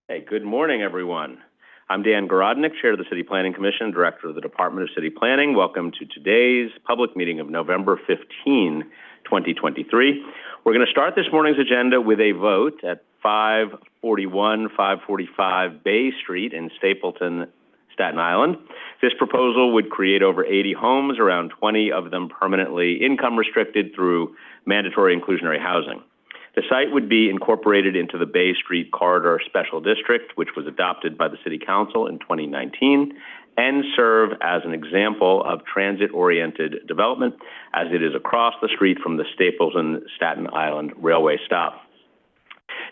Hey, good morning, everyone. I'm Dan Garodnick, Chair of the City Planning Commission, Director of the Department of City Planning. Welcome to today's public meeting of November 15, 2023. We're going to start this morning's agenda with a vote at 545 Bay Street in Stapleton, Staten Island. This proposal would create over 80 homes, around 20 of them permanently income restricted through mandatory inclusionary housing. The site would be incorporated into the Bay Street Corridor Special District, which was adopted by the City Council in 2019, and serve as an example of transit-oriented development, as it is across the street from the Stapleton Staten Island Railway stop.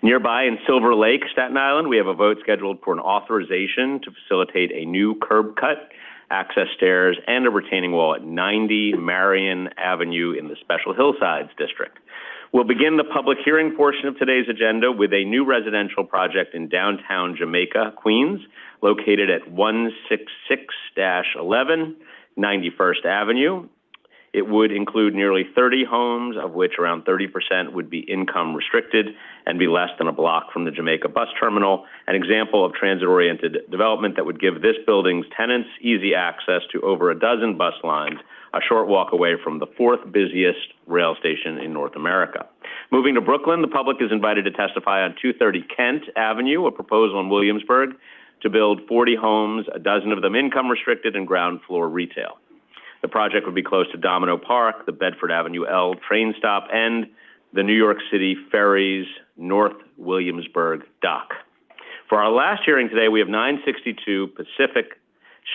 Nearby in Silver Lake, Staten Island, we have a vote scheduled for an authorization to facilitate a new curb cut, access stairs, and a retaining wall at 90 Marion Avenue in the Special Hillsides District. We'll begin the public hearing portion of today's agenda with a new residential project in downtown Jamaica, Queens, located at 166-11 91st Avenue. It would include nearly 30 homes, of which around 30% would be income restricted and be less than a block from the Jamaica bus terminal, an example of transit-oriented development that would give this building's tenants easy access to over a dozen bus lines, a short walk away from the fourth busiest rail station in North America. Moving to Brooklyn, the public is invited to testify on 230 Kent Avenue, a proposal in Williamsburg to build 40 homes, a dozen of them income restricted and ground floor retail. The project would be close to Domino Park, the Bedford Avenue L train stop, and the New York City Ferries North Williamsburg dock. For our last hearing today, we have 962 Pacific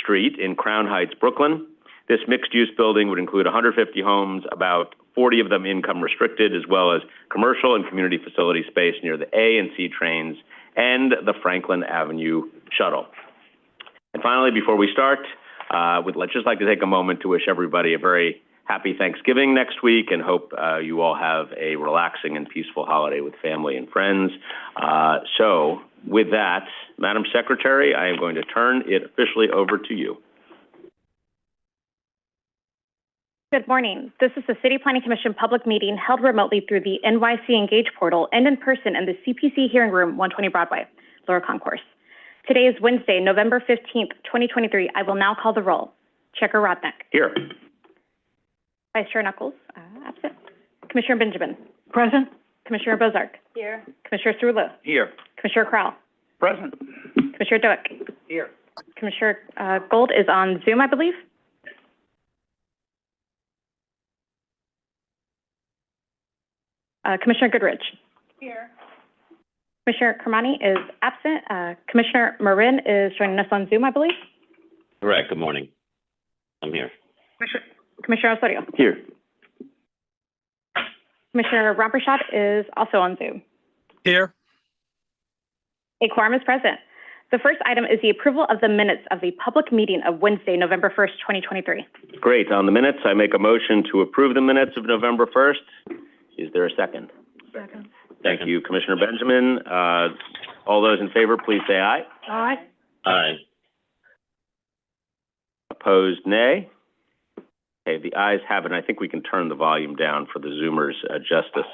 Street in Crown Heights, Brooklyn. This mixed-use building would include 150 homes, about 40 of them income restricted, as well as commercial and community facility space near the A and C trains and the Franklin Avenue shuttle. And finally, before we start, would just like to take a moment to wish everybody a very happy Thanksgiving next week and hope you all have a relaxing and peaceful holiday with family and friends. So with that, Madam Secretary, I am going to turn it officially over to you. Good morning. This is the City Planning Commission public meeting held remotely through the NYC Engage portal and in person in the CPC Hearing Room, 120 Broadway, Lower Concourse. Today is Wednesday, November 15th, 2023. I will now call the roll. Chair Garodnick. Here. Vice Chair Knuckles, absent. Commissioner Benjamin. Present. Commissioner Bozark. Here. Commissioner Cerullo. Here. Commissioner Crowell. Present. Commissioner Dueck. Here. Commissioner Gold is on Zoom, I believe. Commissioner Goodrich. Here. Commissioner Kermani is absent. Commissioner Marin is joining us on Zoom, I believe. Correct. Good morning. I'm here. Commissioner Osorio. Here. Commissioner Rampershad is also on Zoom. Here. A quorum is present. The first item is the approval of the minutes of the public meeting of Wednesday, November 1st, 2023. Great. On the minutes, I make a motion to approve the minutes of November 1st. Is there a second? Second. Thank you, Commissioner Benjamin. All those in favor, please say aye. Aye. Aye. Opposed, nay. Okay, the ayes have it. I think we can turn the volume down for the Zoomers just a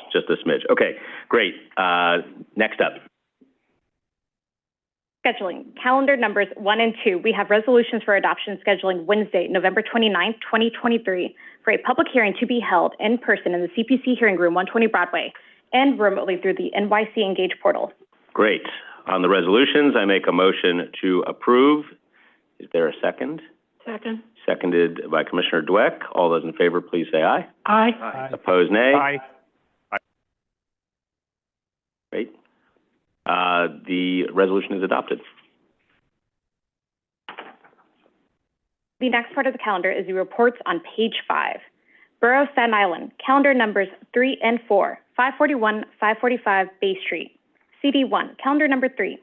smidge. Okay, great. Next up. Scheduling. Calendar numbers 1 and 2. We have resolutions for adoption scheduling Wednesday, November 29th, 2023, for a public hearing to be held in person in the CPC Hearing Room, 120 Broadway, and remotely through the NYC Engage portal. Great. On the resolutions, I make a motion to approve. Is there a second? Second. Seconded by Commissioner Dweck. All those in favor, please say aye. Aye. Aye. Opposed, nay. Aye. Great. The resolution is adopted. The next part of the calendar is the reports on page 5. Borough of Staten Island, calendar numbers 3 and 4, 541, 545 Bay Street. CD1, calendar number 3,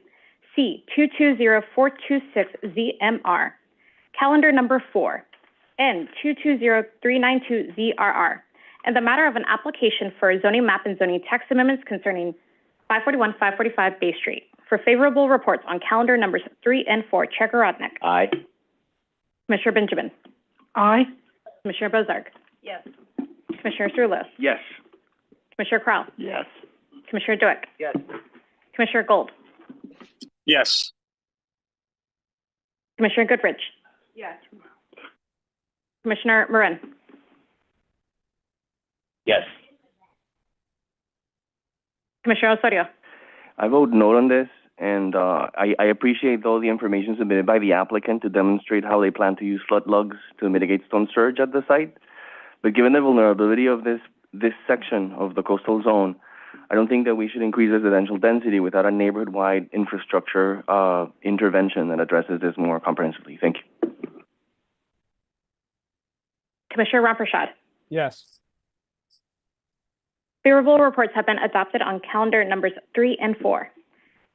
C220426ZMR. Calendar number 4, N220392ZRR. And the matter of an application for zoning map and zoning text amendments concerning 541, 545 Bay Street. For favorable reports on calendar numbers 3 and 4, Chair Garodnick. Aye. Commissioner Benjamin. Aye. Commissioner Bozark. Yes. Commissioner Cerullo. Yes. Commissioner Crowell. Yes. Commissioner Dueck. Yes. Commissioner Gold. Yes. Commissioner Goodrich, Yes. Commissioner Marin, Yes. Commissioner Osorio. I vote no on this, and I appreciate all the information submitted by the applicant to demonstrate how they plan to use flood logs to mitigate storm surge at the site. But given the vulnerability of this section of the coastal zone, I don't think that we should increase residential density without a neighborhood-wide infrastructure intervention that addresses this more comprehensively. Thank you. Commissioner Ramprashad. Yes. Favorable reports have been adopted on calendar numbers 3 and 4.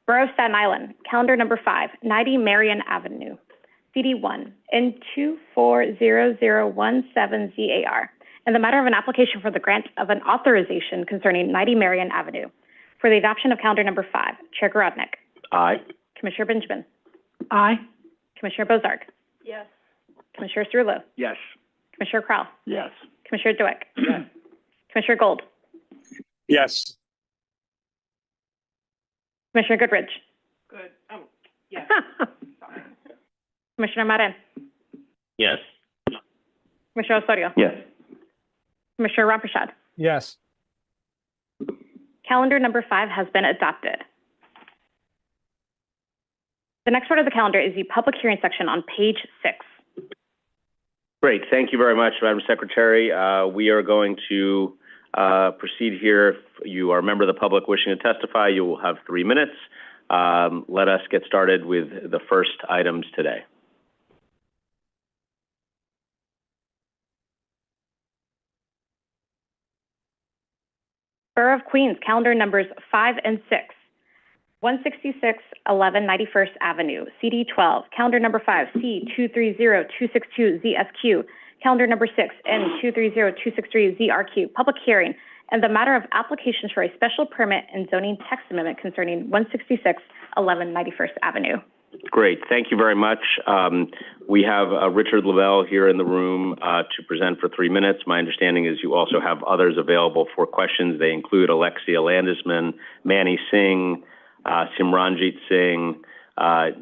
Borough of Staten Island, calendar number 5, 90 Marion Avenue, CD1, N240017ZAR, in the matter of an application for the grant of an authorization concerning 90 Marion Avenue. For the adoption of calendar number 5, Chair Garodnick, Aye. Commissioner Benjamin, Aye. Commissioner Bozarg, Yes. Commissioner Cerullo, Yes. Commissioner Crowell, Yes. Commissioner Dueck, Commissioner Gold, Yes. Commissioner Goodrich, Good. Oh, yes. Sorry. Commissioner Marin, Yes. Commissioner Osorio, Yes. Commissioner Ramprashad. Yes. Calendar number 5 has been adopted. The next part of the calendar is the public hearing section on page 6. Great. Thank you very much, Madam Secretary. We are going to proceed here. If you are a member of the public wishing to testify, you will have 3 minutes. Let us get started with the first items today. Borough of Queens, calendar numbers 5 and 6. 166 11 91st Avenue, CD12, calendar number 5, C230262ZSQ, calendar number 6, N230263ZRQ, public hearing, and the matter of applications for a special permit and zoning text amendment concerning 166 11 91st Avenue. Great. Thank you very much. We have Richard Lavelle here in the room to present for 3 minutes. My understanding is you also have others available for questions. They include Alexia Landisman, Manny Singh, Simranjit Singh,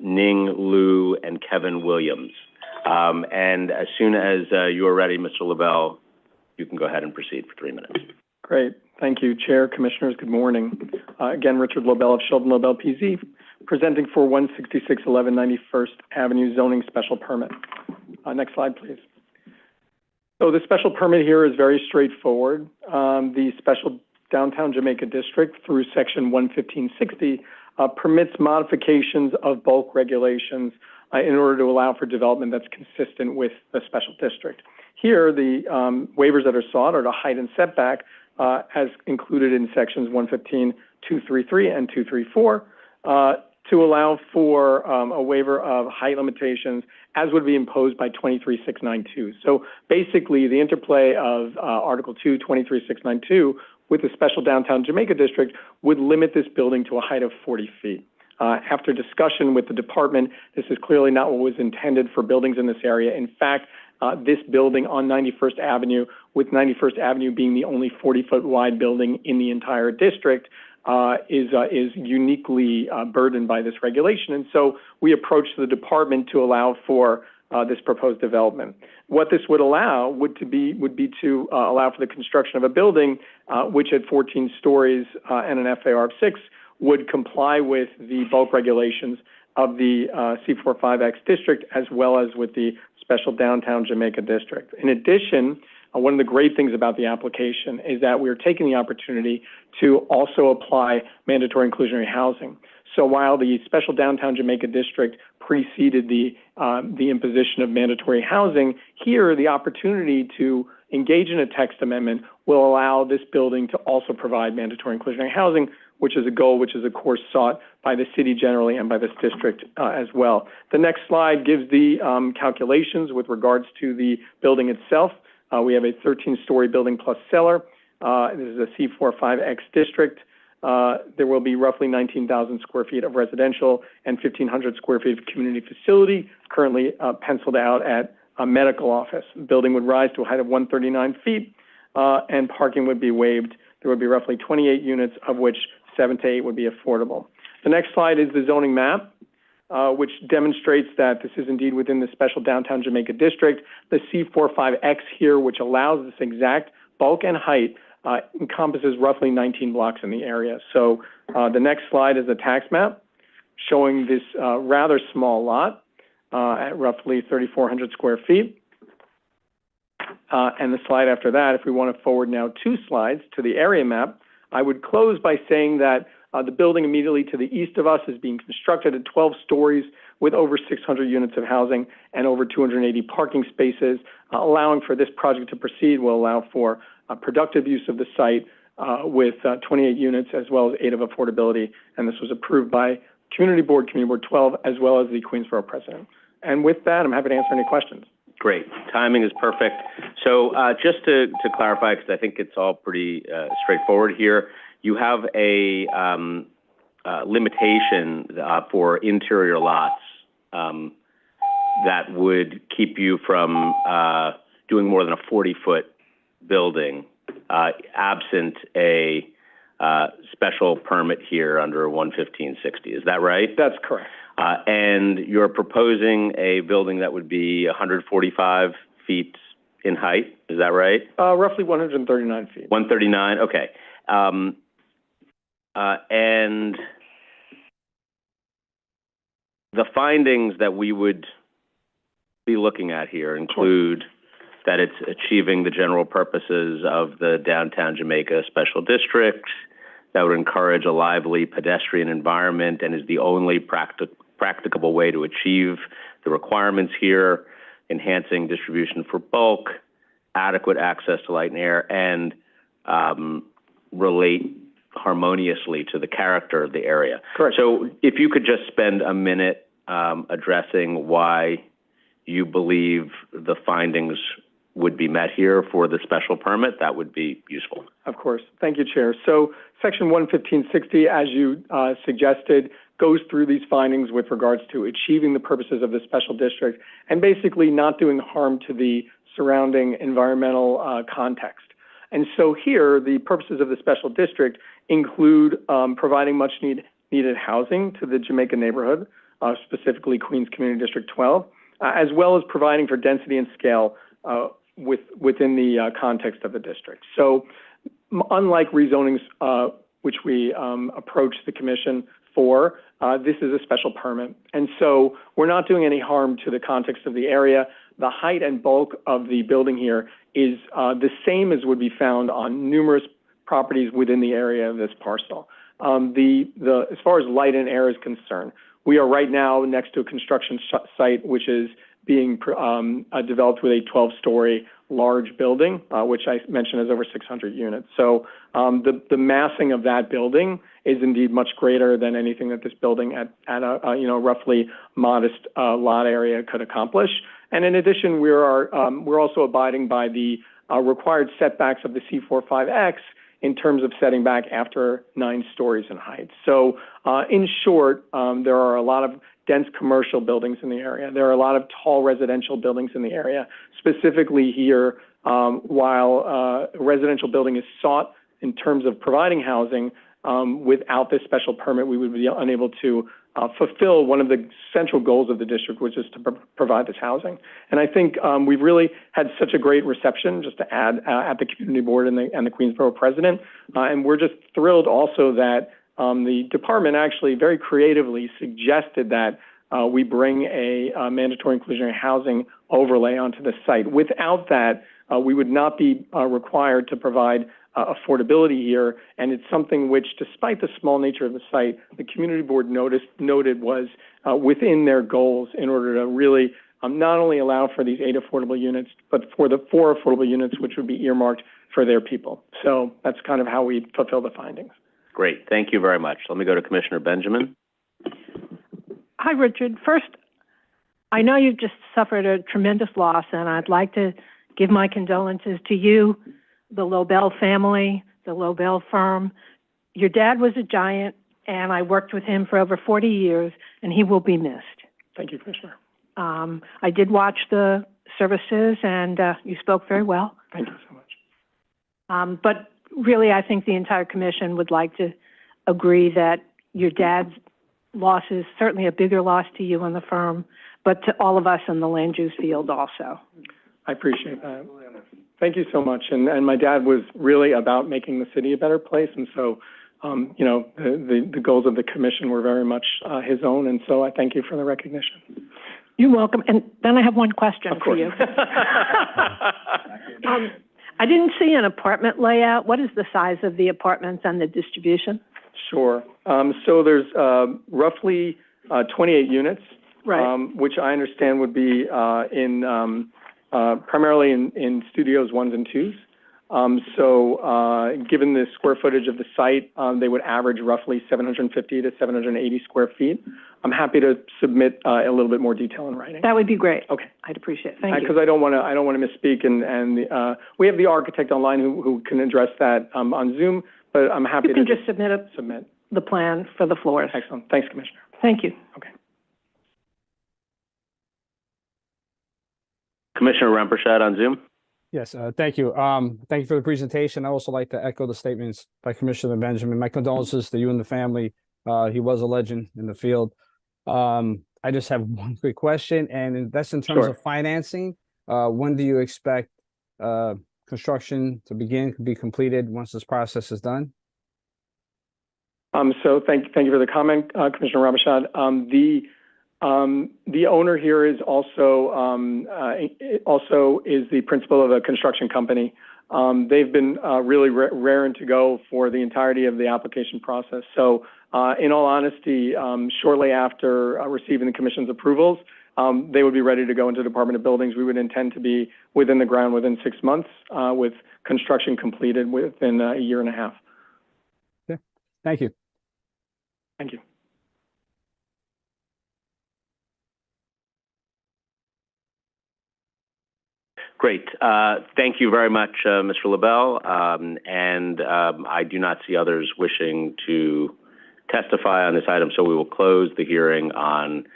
Ning Liu, and Kevin Williams. And as soon as you are ready, Mr. Lavelle, you can go ahead and proceed for 3 minutes. Great. Thank you, Chair, Commissioners. Good morning. Again, Richard Lobel of Sheldon Lobel PZ, presenting for 166 11 91st Avenue zoning special permit. Next slide, please. So the special permit here is very straightforward. The special downtown Jamaica district through section 11560 permits modifications of bulk regulations in order to allow for development that's consistent with the special district. Here, the waivers that are sought are to height and setback as included in sections 115.233 and 234 to allow for a waiver of height limitations as would be imposed by 23692. So basically, the interplay of Article 2, 23692 with the special downtown Jamaica district would limit this building to a height of 40 feet. After discussion with the department, this is clearly not what was intended for buildings in this area. In fact, this building on 91st Avenue, with 91st Avenue being the only 40-foot wide building in the entire district, is uniquely burdened by this regulation. And so we approached the department to allow for this proposed development. What this would allow would be to allow for the construction of a building which at 14 stories and an FAR of 6 would comply with the bulk regulations of the C45X district as well as with the special downtown Jamaica district. In addition, one of the great things about the application is that we are taking the opportunity to also apply mandatory inclusionary housing. So while the special downtown Jamaica district preceded the imposition of mandatory housing, here the opportunity to engage in a text amendment will allow this building to also provide mandatory inclusionary housing, which is a goal which is, of course, sought by the city generally and by this district as well. The next slide gives the calculations with regards to the building itself. We have a 13-story building plus cellar. This is a C45X district. There will be roughly 19,000 square feet of residential and 1,500 square feet of community facility, currently penciled out at a medical office. The building would rise to a height of 139 feet, and parking would be waived. There would be roughly 28 units, of which 7 to 8 would be affordable. The next slide is the zoning map. which demonstrates that this is indeed within the special downtown Jamaica district. The C45X here, which allows this exact bulk and height, encompasses roughly 19 blocks in the area. So the next slide is a tax map showing this rather small lot at roughly 3,400 square feet. And the slide after that, if we want to forward now 2 slides to the area map, I would close by saying that the building immediately to the east of us is being constructed at 12 stories with over 600 units of housing and over 280 parking spaces. Allowing for this project to proceed will allow for productive use of the site with 28 units as well as 8 of affordability. And this was approved by Community Board 12, as well as the Queensborough president. And with that, I'm happy to answer any questions. Great. Timing is perfect. So just to clarify, because I think it's all pretty straightforward here, you have a limitation for interior lots that would keep you from doing more than a 40-foot building absent a special permit here under 11560. Is that right? That's correct. And you're proposing a building that would be 145 feet in height. Is that right? Roughly 139 feet. 139. Okay. And the findings that we would be looking at here include that it's achieving the general purposes of the downtown Jamaica special district, that would encourage a lively pedestrian environment and is the only practicable way to achieve the requirements here, enhancing distribution for bulk, adequate access to light and air, and relate harmoniously to the character of the area. Correct. So if you could just spend a minute addressing why you believe the findings would be met here for the special permit, that would be useful. Of course. Thank you, Chair. So Section 11560, as you suggested, goes through these findings with regards to achieving the purposes of the special district and basically not doing harm to the surrounding environmental context. And so here, the purposes of the special district include providing much needed housing to the Jamaica neighborhood, specifically Queens Community District 12, as well as providing for density and scale within the context of the district. So unlike rezonings, which we approached the commission for, this is a special permit. And so we're not doing any harm to the context of the area. The height and bulk of the building here is the same as would be found on numerous properties within the area of this parcel. As far as light and air is concerned, we are right now next to a construction site which is being developed with a 12-story large building, which I mentioned has over 600 units. So the massing of that building is indeed much greater than anything that this building at a roughly modest lot area could accomplish. And in addition, we're also abiding by the required setbacks of the C45X in terms of setting back after 9 stories in height. So in short, there are a lot of dense commercial buildings in the area. There are a lot of tall residential buildings in the area. Specifically here, while a residential building is sought in terms of providing housing, without this special permit, we would be unable to fulfill one of the central goals of the district, which is to provide this housing. And I think we've really had such a great reception, just to add, at the community board and the Queensborough president. And we're just thrilled also that the department actually very creatively suggested that we bring a mandatory inclusionary housing overlay onto the site. Without that, we would not be required to provide affordability here, and it's something which, despite the small nature of the site, the community board noted was within their goals in order to really not only allow for these 8 affordable units, but for the 4 affordable units, which would be earmarked for their people. So that's kind of how we fulfill the findings. Great. Thank you very much. Let me go to Commissioner Benjamin. Hi, Richard. First, I know you've just suffered a tremendous loss, and I'd like to give my condolences to you, the Lobel family, the Lobel firm. Your dad was a giant, and I worked with him for over 40 years, and he will be missed. Thank you, Commissioner. I did watch the services, and you spoke very well. Thank you so much. But really, I think the entire commission would like to agree that your dad's loss is certainly a bigger loss to you and the firm, but to all of us in the land use field also. I appreciate that. Thank you so much. And my dad was really about making the city a better place, and so, you know, the goals of the commission were very much his own, and so I thank you for the recognition. You're welcome. And then I have one question Of for course. you. I didn't see an apartment layout. What is the size of the apartments and the distribution? Sure. So there's roughly 28 units, Right. which I understand would be primarily in studios 1s and 2s. Given the square footage of the site, they would average roughly 750 to 780 square feet. I'm happy to submit a little bit more detail in writing. That would be great. Okay. I'd appreciate it. Thank you. Because I don't want to misspeak, and we have the architect online who can address that on Zoom, but I'm happy You to can just submit the plan for the floors. Excellent. Thanks, Commissioner. Thank you. Okay. Commissioner Rempershad on Zoom. Yes, thank you. Thank you for the presentation. I also like to echo the statements by Commissioner Benjamin. My condolences to you and the family. He was a legend in the field. I just have one quick question, and that's in terms of financing. When do you expect construction to be completed once this process is done? So thank you for the comment, Commissioner Ramachad. The owner here is also is the principal of a construction company. They've been really raring to go for the entirety of the application process. So in all honesty, shortly after receiving the commission's approvals, they would be ready to go into the Department of Buildings. We would intend to be within the ground within 6 months, with construction completed within a year and a half. Okay, thank you. Thank you. Great. Thank you very much, Mr. LaBelle. I do not see others wishing to testify on this item, so we will close the hearing on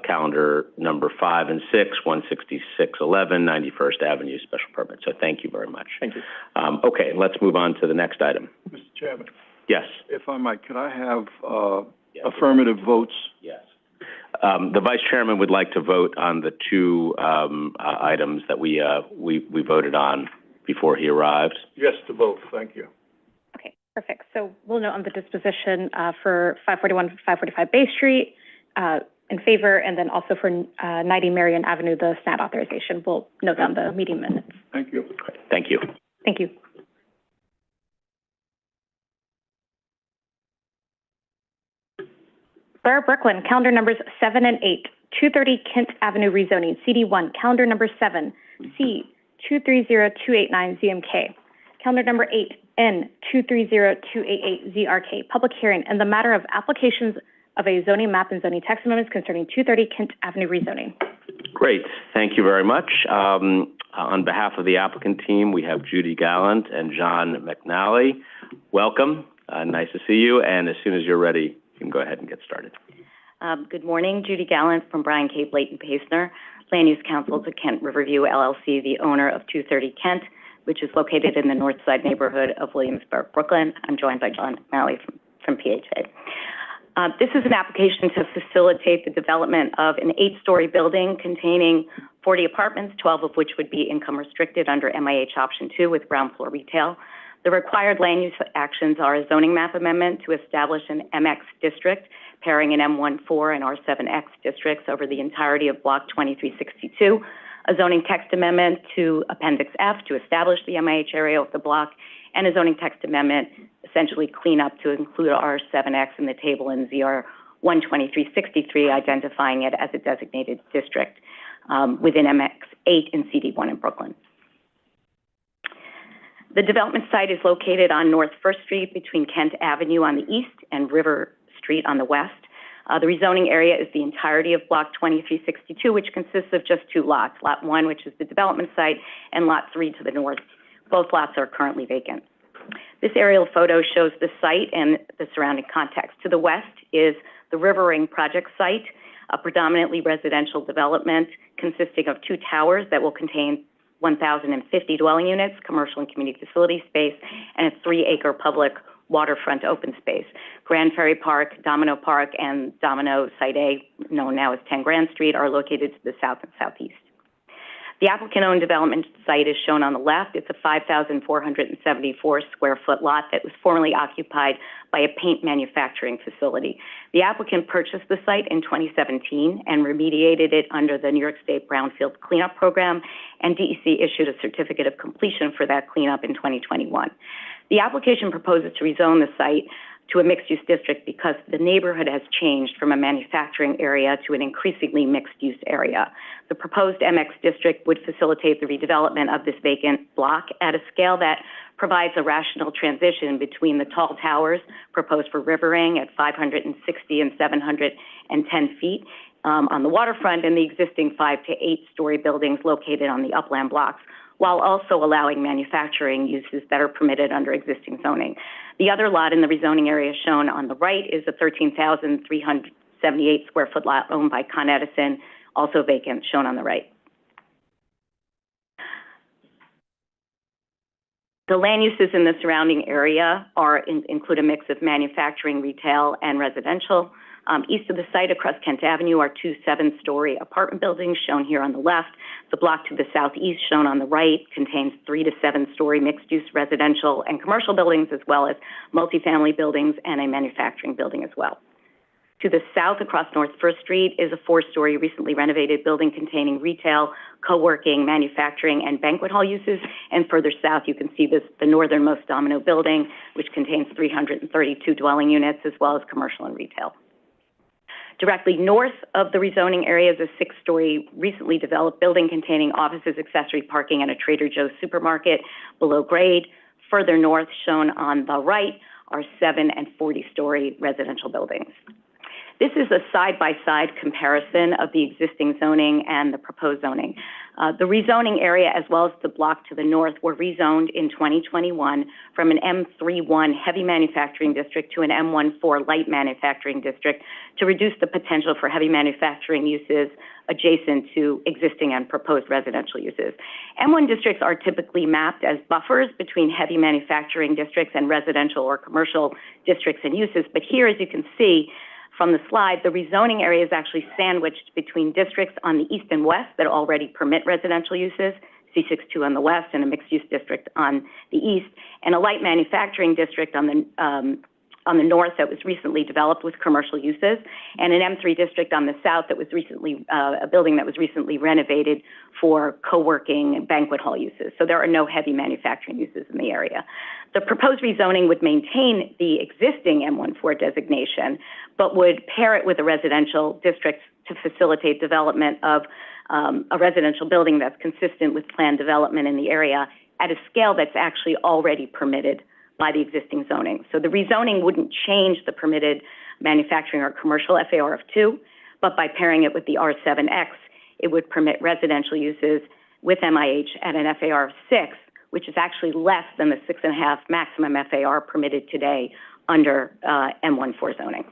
calendar number 5 and 6, 16611, 91st Avenue special permit. So thank you very much. Thank you. Okay, let's move on to the next item. Mr. Chairman, Yes. if I might, could I have affirmative votes? Yes. The Vice Chairman would like to vote on the two items that we voted on before he arrived. Yes to both, thank you. Okay, perfect. So we'll note on the disposition for 541, 545 Bay Street in favor, and then also for 90 Marion Avenue, the SNAT authorization. We'll note on the meeting minutes. Thank you. Thank you. Thank you. Borough Brooklyn, calendar numbers 7 and 8, 230 Kent Avenue rezoning, CD1, calendar number 7, C230289 ZMK, calendar number 8, N230288 ZRK, public hearing in the matter of applications of a zoning map and zoning text amendments concerning 230 Kent Avenue rezoning. Great. Thank you very much. On behalf of the applicant team, we have Judy Gallant and John McNally. Welcome. Nice to see you. And as soon as you're ready, you can go ahead and get started. Good morning, Judy Gallant from Bryan K. Blayton Paisner, Land Use Council to Kent Riverview LLC, the owner of 230 Kent, which is located in the north side neighborhood of Williamsburg, Brooklyn. I'm joined by John McNally from PHA. This is an application to facilitate the development of an 8-story building containing 40 apartments, 12 of which would be income restricted under MIH Option 2 with ground floor retail. The required land use actions are a zoning map amendment to establish an MX district, pairing an M14 and R7X districts over the entirety of Block 2362, a zoning text amendment to Appendix F to establish the MIH area of the block, and a zoning text amendment, essentially clean up to include R7X in the table in ZR 12363, identifying it as a designated district within MX8 and CD1 in Brooklyn. The development site is located on North 1st Street between Kent Avenue on the east and River Street on the west. The rezoning area is the entirety of Block 2362, which consists of just 2 lots, Lot 1, which is the development site, and Lot 3 to the north. Both lots are currently vacant. This aerial photo shows the site and the surrounding context. To the west is the River Ring project site, a predominantly residential development consisting of 2 towers that will contain 1,050 dwelling units, commercial and community facility space, and a 3-acre public waterfront open space. Grand Ferry Park, Domino Park, and Domino Site A, known now as 10 Grand Street, are located to the south and southeast. The applicant-owned development site is shown on the left. It's a 5,474 square foot lot that was formerly occupied by a paint manufacturing facility. The applicant purchased the site in 2017 and remediated it under the New York State Brownfield Cleanup Program, and DEC issued a certificate of completion for that cleanup in 2021. The application proposes to rezone the site to a mixed-use district because the neighborhood has changed from a manufacturing area to an increasingly mixed-use area. The proposed MX district would facilitate the redevelopment of this vacant block at a scale that provides a rational transition between the tall towers proposed for Rivering at 560 and 710 feet on the waterfront and the existing 5 to 8 story buildings located on the upland blocks, while also allowing manufacturing uses that are permitted under existing zoning. The other lot in the rezoning area shown on the right is a 13,378 square foot lot owned by Con Edison, also vacant, shown on the right. The land uses in the surrounding area include a mix of manufacturing, retail, and residential. East of the site across Kent Avenue are 2 7-story apartment buildings shown here on the left. The block to the southeast, shown on the right, contains 3 to 7-story mixed-use residential and commercial buildings, as well as multifamily buildings and a manufacturing building as well. To the south across North First Street is a 4-story recently renovated building containing retail, co-working, manufacturing, and banquet hall uses. And further south, you can see the northernmost Domino building, which contains 332 dwelling units, as well as commercial and retail. Directly north of the rezoning area is a 6-story recently developed building containing offices, accessory parking, and a Trader Joe's supermarket below grade. Further north, shown on the right, are 7 and 40-story residential buildings. This is a side-by-side comparison of the existing zoning and the proposed zoning. The rezoning area, as well as the block to the north, were rezoned in 2021 from an M31 heavy manufacturing district to an M14 light manufacturing district to reduce the potential for heavy manufacturing uses adjacent to existing and proposed residential uses. M1 districts are typically mapped as buffers between heavy manufacturing districts and residential or commercial districts and uses, but here, as you can see, from the slide, the rezoning area is actually sandwiched between districts on the east and west that already permit residential uses, C62 on the west and a mixed-use district on the east, and a light manufacturing district on the north that was recently developed with commercial uses, and an M3 district on the south that was recently, a building that was recently renovated for co-working and banquet hall uses. So there are no heavy manufacturing uses in the area. The proposed rezoning would maintain the existing M14 designation, but would pair it with a residential district to facilitate development of a residential building that's consistent with planned development in the area at a scale that's actually already permitted by the existing zoning. So the rezoning wouldn't change the permitted manufacturing or commercial FAR of 2, but by pairing it with the R7X, it would permit residential uses with MIH at an FAR of 6, which is actually less than the 6.5 maximum FAR permitted today under M14 zoning.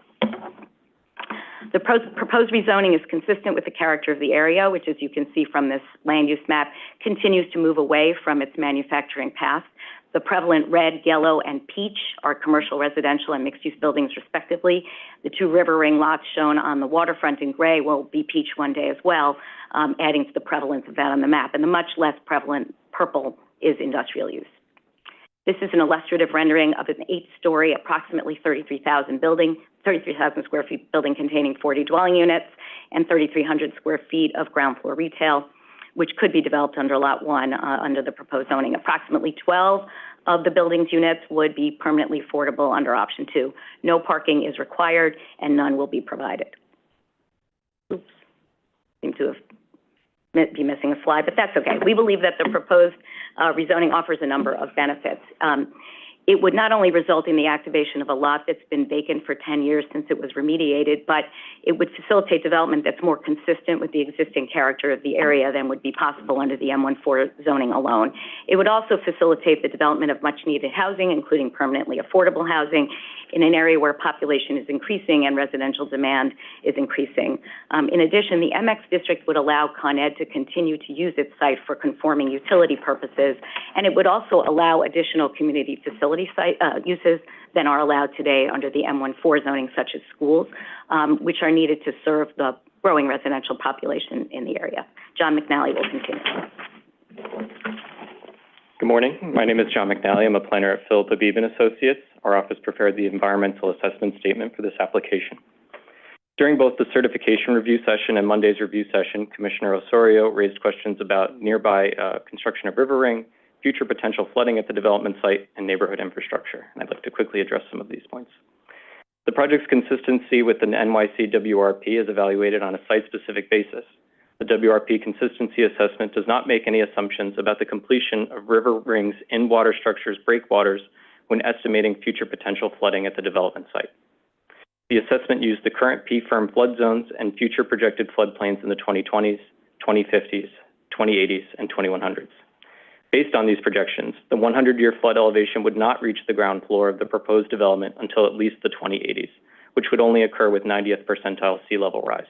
The proposed rezoning is consistent with the character of the area, which, as you can see from this land use map, continues to move away from its manufacturing past. The prevalent red, yellow, and peach are commercial, residential, and mixed-use buildings, respectively. The 2 river ring lots shown on the waterfront in gray will be peach one day as well, adding to the prevalence of that on the map. And the much less prevalent purple is industrial use. This is an illustrative rendering of an 8-story, approximately 33,000 square feet building containing 40 dwelling units and 3,300 square feet of ground floor retail, which could be developed under Lot 1 under the proposed zoning. Approximately 12 of the building's units would be permanently affordable under Option 2. No parking is required, and none will be provided. Oops, seem to be missing a slide, but that's okay. We believe that the proposed rezoning offers a number of benefits. It would not only result in the activation of a lot that's been vacant for 10 years since it was remediated, but it would facilitate development that's more consistent with the existing character of the area than would be possible under the M14 zoning alone. It would also facilitate the development of much-needed housing, including permanently affordable housing, in an area where population is increasing and residential demand is increasing. In addition, the MX district would allow Con Ed to continue to use its site for conforming utility purposes, and it would also allow additional community facility site uses than are allowed today under the M14 zoning, such as schools, which are needed to serve the growing residential population in the area. John McNally will continue. Good morning. My name is John McNally. I'm a planner at Philip Abib & Associates. Our office prepared the environmental assessment statement for this application. During both the certification review session and Monday's review session, Commissioner Osorio raised questions about nearby construction of river ring, future potential flooding at the development site, and neighborhood infrastructure. And I'd like to quickly address some of these points. The project's consistency with the NYC WRP is evaluated on a site-specific basis. The WRP consistency assessment does not make any assumptions about the completion of river rings in water structures breakwaters when estimating future potential flooding at the development site. The assessment used the current P-firm flood zones and future projected floodplains in the 2020s, 2050s, 2080s, and 2100s. Based on these projections, the 100-year flood elevation would not reach the ground floor of the proposed development until at least the 2080s, which would only occur with 90th percentile sea level rise.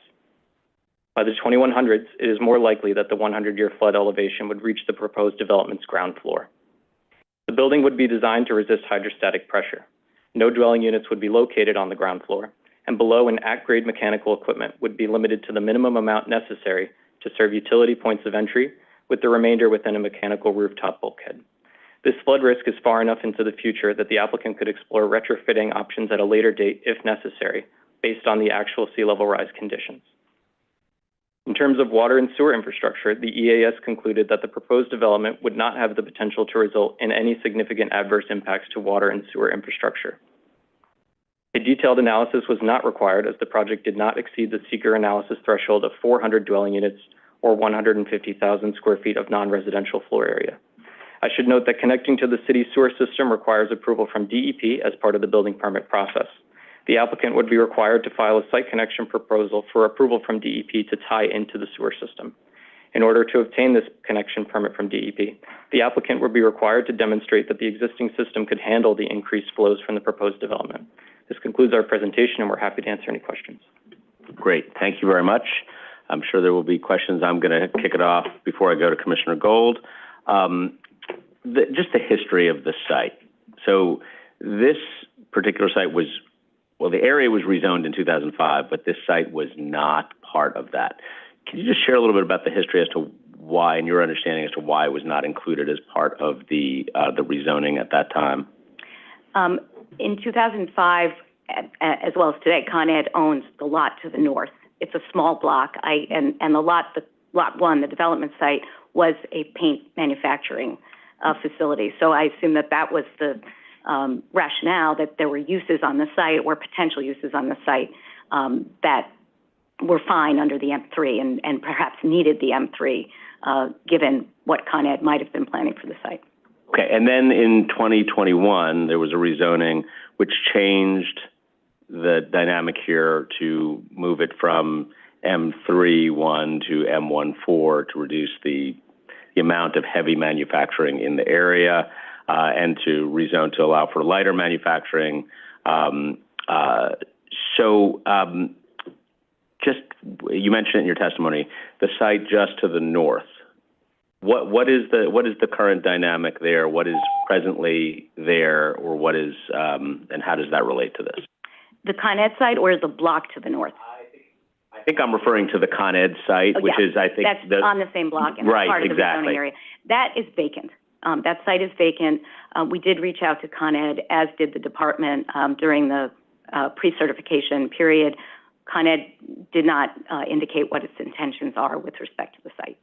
By the 2100s, it is more likely that the 100-year flood elevation would reach the proposed development's ground floor. The building would be designed to resist hydrostatic pressure. No dwelling units would be located on the ground floor, and below and at-grade mechanical equipment would be limited to the minimum amount necessary to serve utility points of entry, with the remainder within a mechanical rooftop bulkhead. This flood risk is far enough into the future that the applicant could explore retrofitting options at a later date if necessary, based on the actual sea level rise conditions. In terms of water and sewer infrastructure, the EAS concluded that the proposed development would not have the potential to result in any significant adverse impacts to water and sewer infrastructure. A detailed analysis was not required as the project did not exceed the seeker analysis threshold of 400 dwelling units or 150,000 square feet of non-residential floor area. I should note that connecting to the city's sewer system requires approval from DEP as part of the building permit process. The applicant would be required to file a site connection proposal for approval from DEP to tie into the sewer system. In order to obtain this connection permit from DEP, the applicant would be required to demonstrate that the existing system could handle the increased flows from the proposed development. This concludes our presentation, and we're happy to answer any questions. Great. Thank you very much. I'm sure there will be questions. I'm going to kick it off before I go to Commissioner Gold. Just the history of the site. So this particular site was, well, the area was rezoned in 2005, but this site was not part of that. Can you just share a little bit about the history as to why, and your understanding as to why it was not included as part of the rezoning at that time? In 2005, as well as today, Con Ed owns the lot to the north. It's a small block, and the lot one, the development site, was a paint manufacturing facility. So I assume that that was the rationale, that there were uses on the site or potential uses on the site that were fine under the M3 and perhaps needed the M3 given what Con Ed might have been planning for the site. Okay, and then in 2021, there was a rezoning which changed the dynamic here to move it from M3-1 to M14 to reduce the amount of heavy manufacturing in the area and to rezone to allow for lighter manufacturing. Just, you mentioned in your testimony, the site just to the north. What is the current dynamic there? What is presently there, or what is, and how does that relate to this? The Con Ed site or the block to the north? I think I'm referring to the Con Ed site, which is, I think, that's on the same block and right, part of exactly. the rezoning area. That is vacant. That site is vacant. We did reach out to Con Ed, as did the department, during the pre-certification period. Con Ed did not indicate what its intentions are with respect to the site.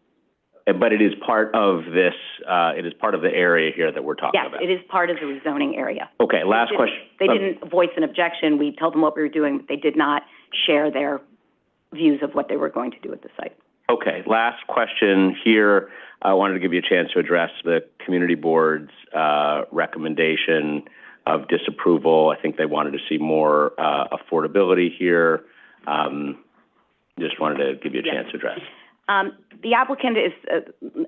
But it is part of this, it is part of the area here that we're talking about. Yes, it is part of the rezoning area. Okay, last question. They didn't voice an objection. We told them what we were doing, but they did not share their views of what they were going to do with the site. Okay, last question here. I wanted to give you a chance to address the community board's recommendation of disapproval. I think they wanted to see more affordability here. Just wanted to give you a chance to address. The applicant is,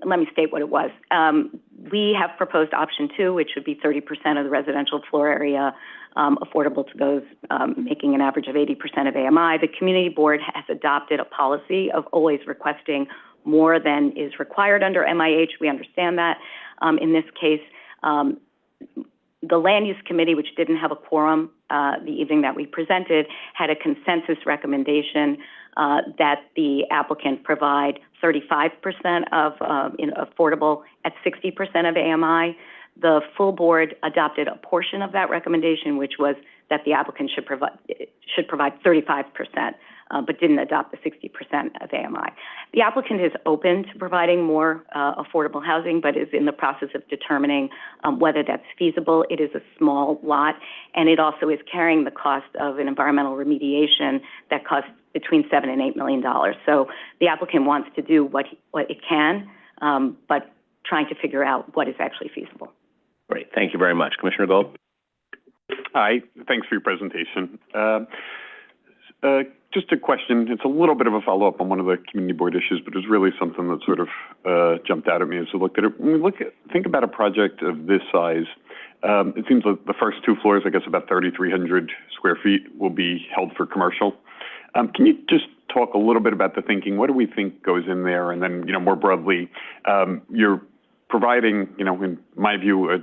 let me state what it was. We have proposed option 2, which would be 30% of the residential floor area affordable to those making an average of 80% of AMI. The community board has adopted a policy of always requesting more than is required under MIH. We understand that. In this case, the land use committee, which didn't have a quorum the evening that we presented, had a consensus recommendation that the applicant provide 35% of affordable at 60% of AMI. The full board adopted a portion of that recommendation, which was that the applicant should provide 35%, but didn't adopt the 60% of AMI. The applicant is open to providing more affordable housing, but is in the process of determining whether that's feasible. It is a small lot, and it also is carrying the cost of an environmental remediation that costs between $7 and $8 million. So the applicant wants to do what it can, but trying to figure out what is actually feasible. Great. Thank you very much. Commissioner Gold? Hi, thanks for your presentation. Just a question. It's a little bit of a follow-up on one of the community board issues, but it's really something that sort of jumped out at me as I looked at it. When we think about a project of this size, it seems like the first 2 floors, I guess about 3,300 square feet, will be held for commercial. Can you just talk a little bit about the thinking? What do we think goes in there? And then, more broadly, you're providing, in my view,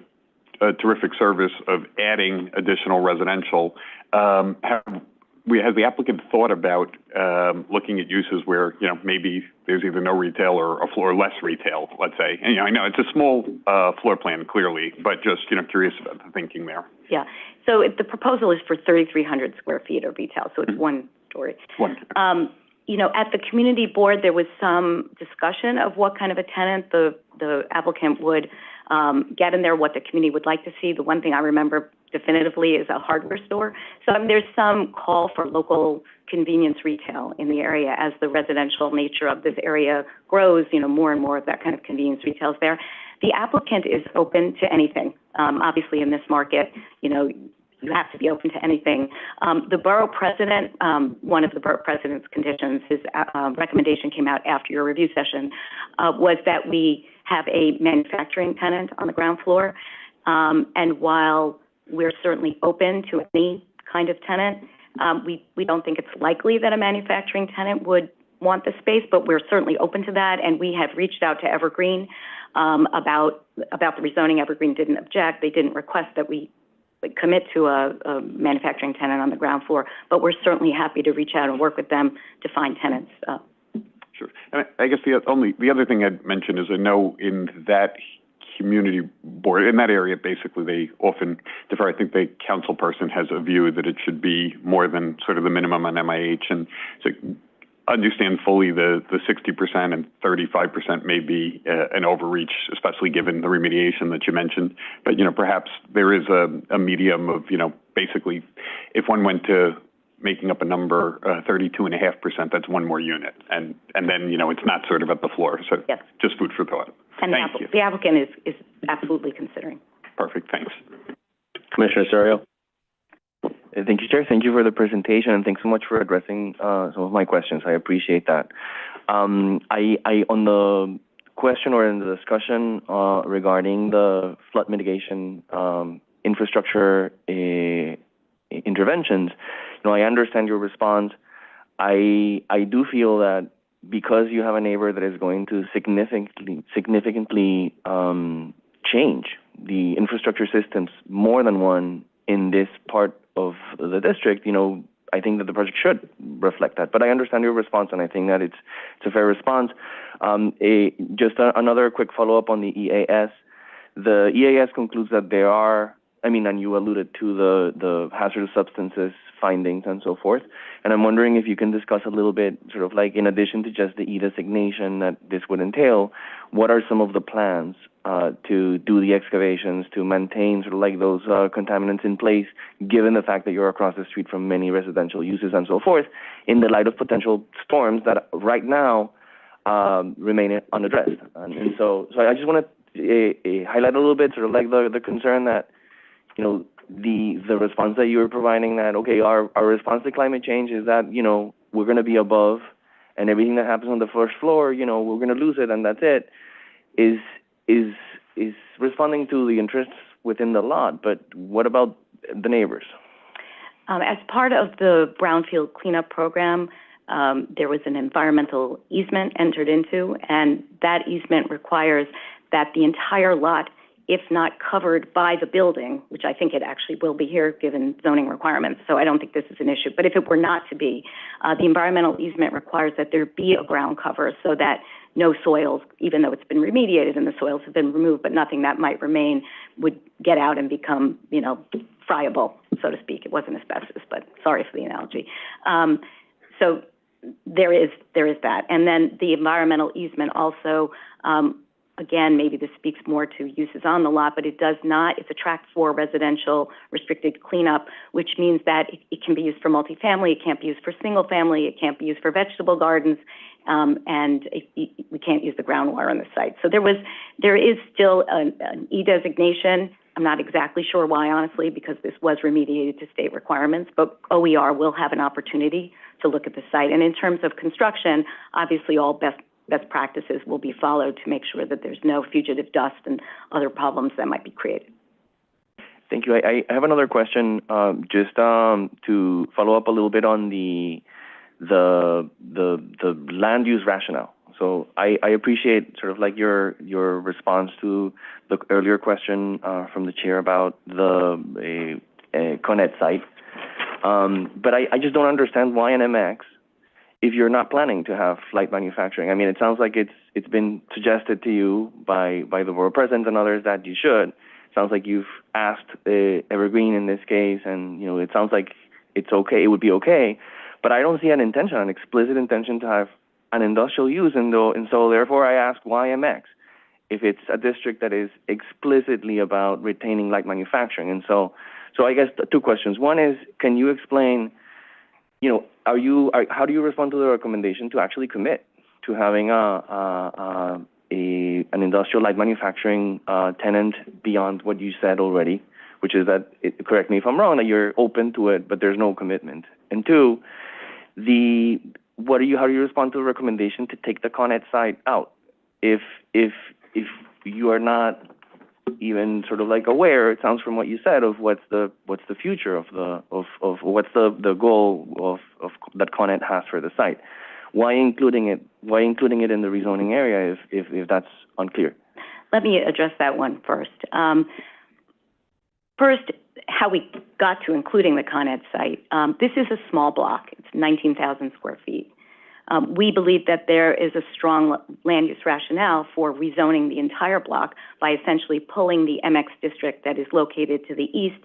a terrific service of adding additional residential. Has the applicant thought about looking at uses where, maybe there's either no retail or a floor less retail, let's say? And, I know it's a small floor plan, clearly, but just, curious about the thinking there. Yeah. So the proposal is for 3,300 square feet of retail, so it's one story. At the community board, there was some discussion of what kind of a tenant the applicant would get in there, what the community would like to see. The one thing I remember definitively is a hardware store. So there's some call for local convenience retail in the area as the residential nature of this area grows. More and more of that kind of convenience retail is there. The applicant is open to anything. Obviously, in this market, you have to be open to anything. The borough president, one of the borough president's conditions, his recommendation came out after your review session, was that we have a manufacturing tenant on the ground floor. And while we're certainly open to any kind of tenant, we don't think it's likely that a manufacturing tenant would want the space, but we're certainly open to that. And we have reached out to Evergreen about the rezoning. Evergreen didn't object. They didn't request that we commit to a manufacturing tenant on the ground floor, but we're certainly happy to reach out and work with them to find tenants. Sure. And I guess the other thing I'd mention is I know in that community board, in that area, basically they often defer. I think the council person has a view that it should be more than sort of the minimum on MIH, and so understand fully the 60% and 35% may be an overreach, especially given the remediation that you mentioned. But, perhaps there is a medium of, basically, if one went to making up a number, 32.5%, that's one more unit. And then, it's not sort of at the floor. So yes. Just food for thought. And Thank you. The applicant is absolutely considering. Perfect. Thanks. Commissioner Serio? Thank you, Chair. Thank you for the presentation, and thanks so much for addressing some of my questions. I appreciate that. On the question or in the discussion regarding the flood mitigation infrastructure interventions, I understand your response. I do feel that because you have a neighbor that is going to significantly change the infrastructure systems, more than one in this part of the district, I think that the project should reflect that. But I understand your response, and I think that it's a fair response. Another quick follow-up on the EAS. The EAS concludes that there are, and you alluded to the hazardous substances findings and so forth. And I'm wondering if you can discuss a little bit, sort of like in addition to just the E designation that this would entail, what are some of the plans to do the excavations, to maintain sort of like those contaminants in place, given the fact that you're across the street from many residential uses and so forth, in the light of potential storms that right now remain unaddressed. And so I just want to highlight a little bit sort of like the concern that, the response that you were providing, that, okay, our response to climate change is that, we're going to be above and everything that happens on the first floor, you know, we're going to lose it and that's it, is responding to the interests within the lot. But what about the neighbors? As part of the brownfield cleanup program, there was an environmental easement entered into, and that easement requires that the entire lot, if not covered by the building, which I think it actually will be here given zoning requirements, so I don't think this is an issue, but if it were not to be, the environmental easement requires that there be a ground cover so that no soils, even though it's been remediated and the soils have been removed, but nothing that might remain would get out and become, you know, friable, so to speak. It wasn't asbestos, but sorry for the analogy. So there is that. And then the environmental easement also, again, maybe this speaks more to uses on the lot, but it does not, it's a tract 4 residential restricted cleanup, which means that it can be used for multifamily, it can't be used for single family, it can't be used for vegetable gardens, and we can't use the groundwater on the site. So there is still an E-designation. I'm not exactly sure why, honestly, because this was remediated to state requirements, but OER will have an opportunity to look at the site. And in terms of construction, obviously all best practices will be followed to make sure that there's no fugitive dust and other problems that might be created. Thank you. I have another question, just to follow up a little bit on the land use rationale. So I appreciate sort of like your response to the earlier question from the chair about the Con Ed site. But I just don't understand why an MX if you're not planning to have light manufacturing. I mean, it sounds like it's been suggested to you by the board president and others that you should. It sounds like you've asked Evergreen in this case, and you know it sounds like it's okay. It would be okay, but I don't see an explicit intention to have an industrial use, and so therefore I ask why MX if it's a district that is explicitly about retaining light manufacturing. And so I guess two questions. One is, can you explain, you know, how do you respond to the recommendation to actually commit to having an industrial light manufacturing tenant beyond what you said already, which is that, correct me if I'm wrong, that you're open to it, but there's no commitment. And two, how do you respond to the recommendation to take the Con Ed site out? If you are not even sort of like aware, it sounds from what you said, of what's the future of what's the goal of that Con Ed has for the site. Why including it in the rezoning area if that's unclear? Let me address that one first. First, how we got to including the Con Ed site. This is a small block. It's 19,000 square feet. We believe that there is a strong land use rationale for rezoning the entire block by essentially pulling the MX district that is located to the east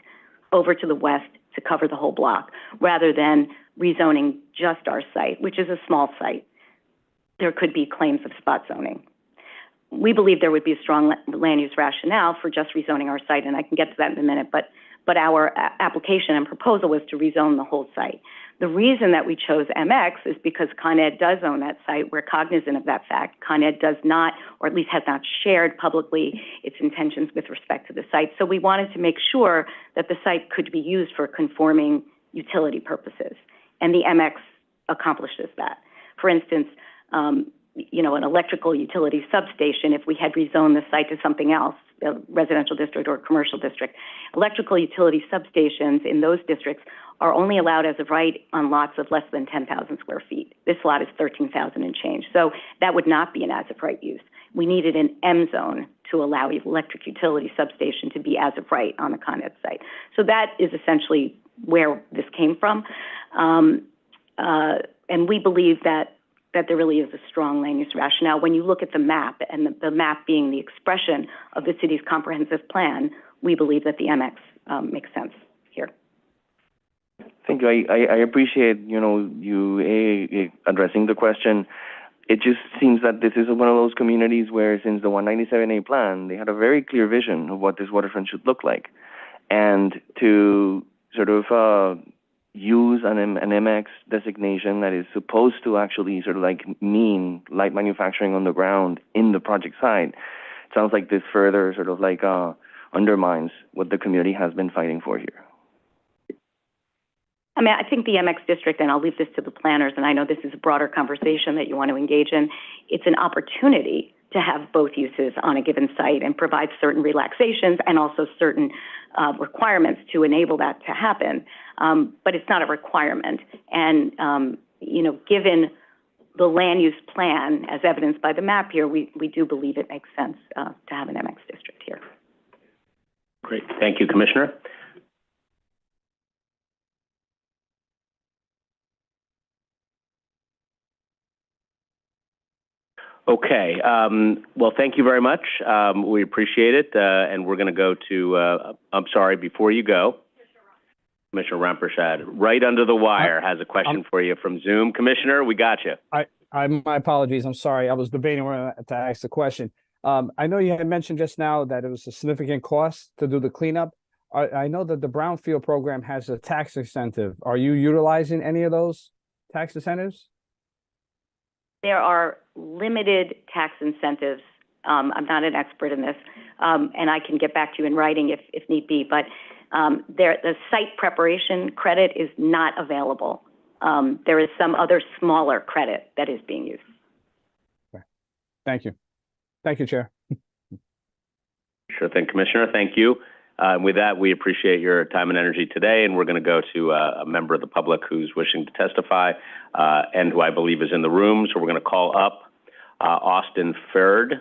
over to the west to cover the whole block, rather than rezoning just our site, which is a small site. There could be claims of spot zoning. We believe there would be a strong land use rationale for just rezoning our site, and I can get to that in a minute, but our application and proposal was to rezone the whole site. The reason that we chose MX is because Con Ed does own that site. We're cognizant of that fact. Con Ed does not, or at least has not shared publicly its intentions with respect to the site. So we wanted to make sure that the site could be used for conforming utility purposes. And the MX accomplishes that. For instance, you know, an electrical utility substation, if we had rezoned the site to something else, a residential district or a commercial district, electrical utility substations in those districts are only allowed as of right on lots of less than 10,000 square feet. This lot is 13,000 and change. So that would not be an as of right use. We needed an M zone to allow electric utility substation to be as of right on the Con Ed site. So that is essentially where this came from. And we believe that there really is a strong land use rationale. When you look at the map, and the map being the expression of the city's comprehensive plan, we believe that the MX makes sense here. Thank you. I appreciate, you know, you addressing the question. It just seems that this is one of those communities where, since the 197A plan, they had a very clear vision of what this waterfront should look like. And to sort of use an MX designation that is supposed to actually sort of like mean light manufacturing on the ground in the project site, it sounds like this further sort of like undermines what the community has been fighting for here. I mean, I think the MX district, and I'll leave this to the planners, and I know this is a broader conversation that you want to engage in, it's an opportunity to have both uses on a given site and provide certain relaxations and also certain requirements to enable that to happen. But it's not a requirement. And, given the land use plan, as evidenced by the map here, we do believe it makes sense to have an MX district here. Great. Thank you, Commissioner. Okay. Well, thank you very much. We appreciate it. And we're going to go to, I'm sorry, before you go, Commissioner Rampersad, right under the wire, has a question for you from Zoom. Commissioner, we got you. My apologies. I'm sorry. I was debating whether to ask the question. I know you had mentioned just now that it was a significant cost to do the cleanup. I know that the Brownfield program has a tax incentive. Are you utilizing any of those tax incentives? There are limited tax incentives. I'm not an expert in this, and I can get back to you in writing if need be, but the site preparation credit is not available. There is some other smaller credit that is being used. Okay. Thank you. Thank you, Chair. Sure thing, Commissioner. Thank you. With that, we appreciate your time and energy today, and we're going to go to a member of the public who's wishing to testify and who I believe is in the room. So we're going to call up Austin Ferd.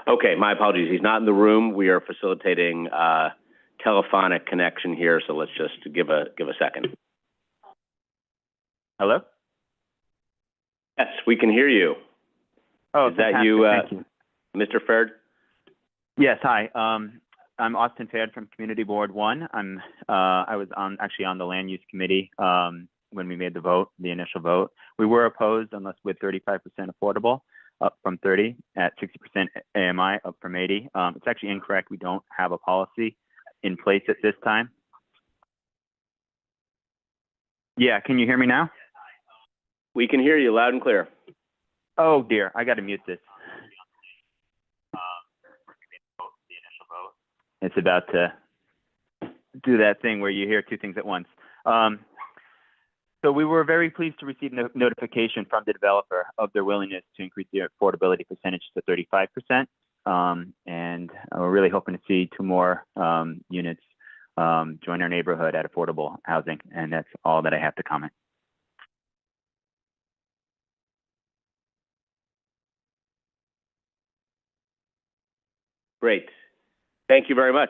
Okay, my apologies. He's not in the room. We are facilitating telephonic connection here, so let's just give a second. Hello? Yes, we can hear you. Oh, is that you, Mr. Ferd? Yes, hi. I'm Austin Ferd from Community Board 1. I was actually on the Land Use Committee when we made the initial vote. We were opposed unless with 35% affordable, up from 30, at 60% AMI, up from 80. It's actually incorrect. We don't have a policy in place at this time. Yeah, can you hear me now? We can hear you loud and clear. Oh dear, I got to mute this. It's about to do that thing where you hear two things at once. So we were very pleased to receive notification from the developer of their willingness to increase the affordability percentage to 35%. And we're really hoping to see 2 more units join our neighborhood at affordable housing. And that's all that I have to comment. Great. Thank you very much.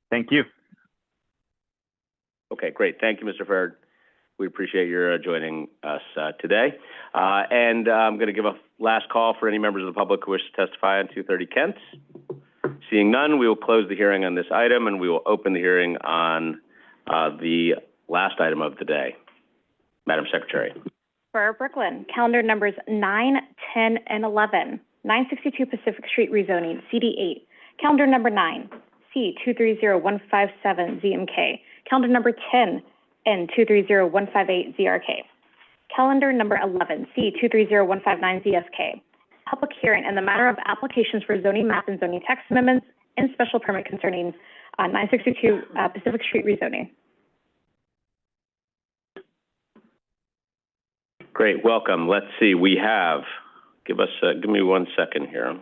Thank you. Okay, great. Thank you, Mr. Ferd. We appreciate your joining us today. And I'm going to give a last call for any members of the public who wish to testify on 230 Kent. Seeing none, we will close the hearing on this item, and we will open the hearing on the last item of the day. Madam Secretary. For Brooklyn, calendar numbers 9, 10, and 11. 962 Pacific Street rezoning, CD8. Calendar number 9, C230157ZMK. Calendar number 10, N230158 ZRK. Calendar number 11, C230159ZSK. Public hearing in the matter of applications for zoning map and zoning text amendments and special permit concerning 962 Pacific Street rezoning. Great, welcome. Let's see, we have, give me 1 second here.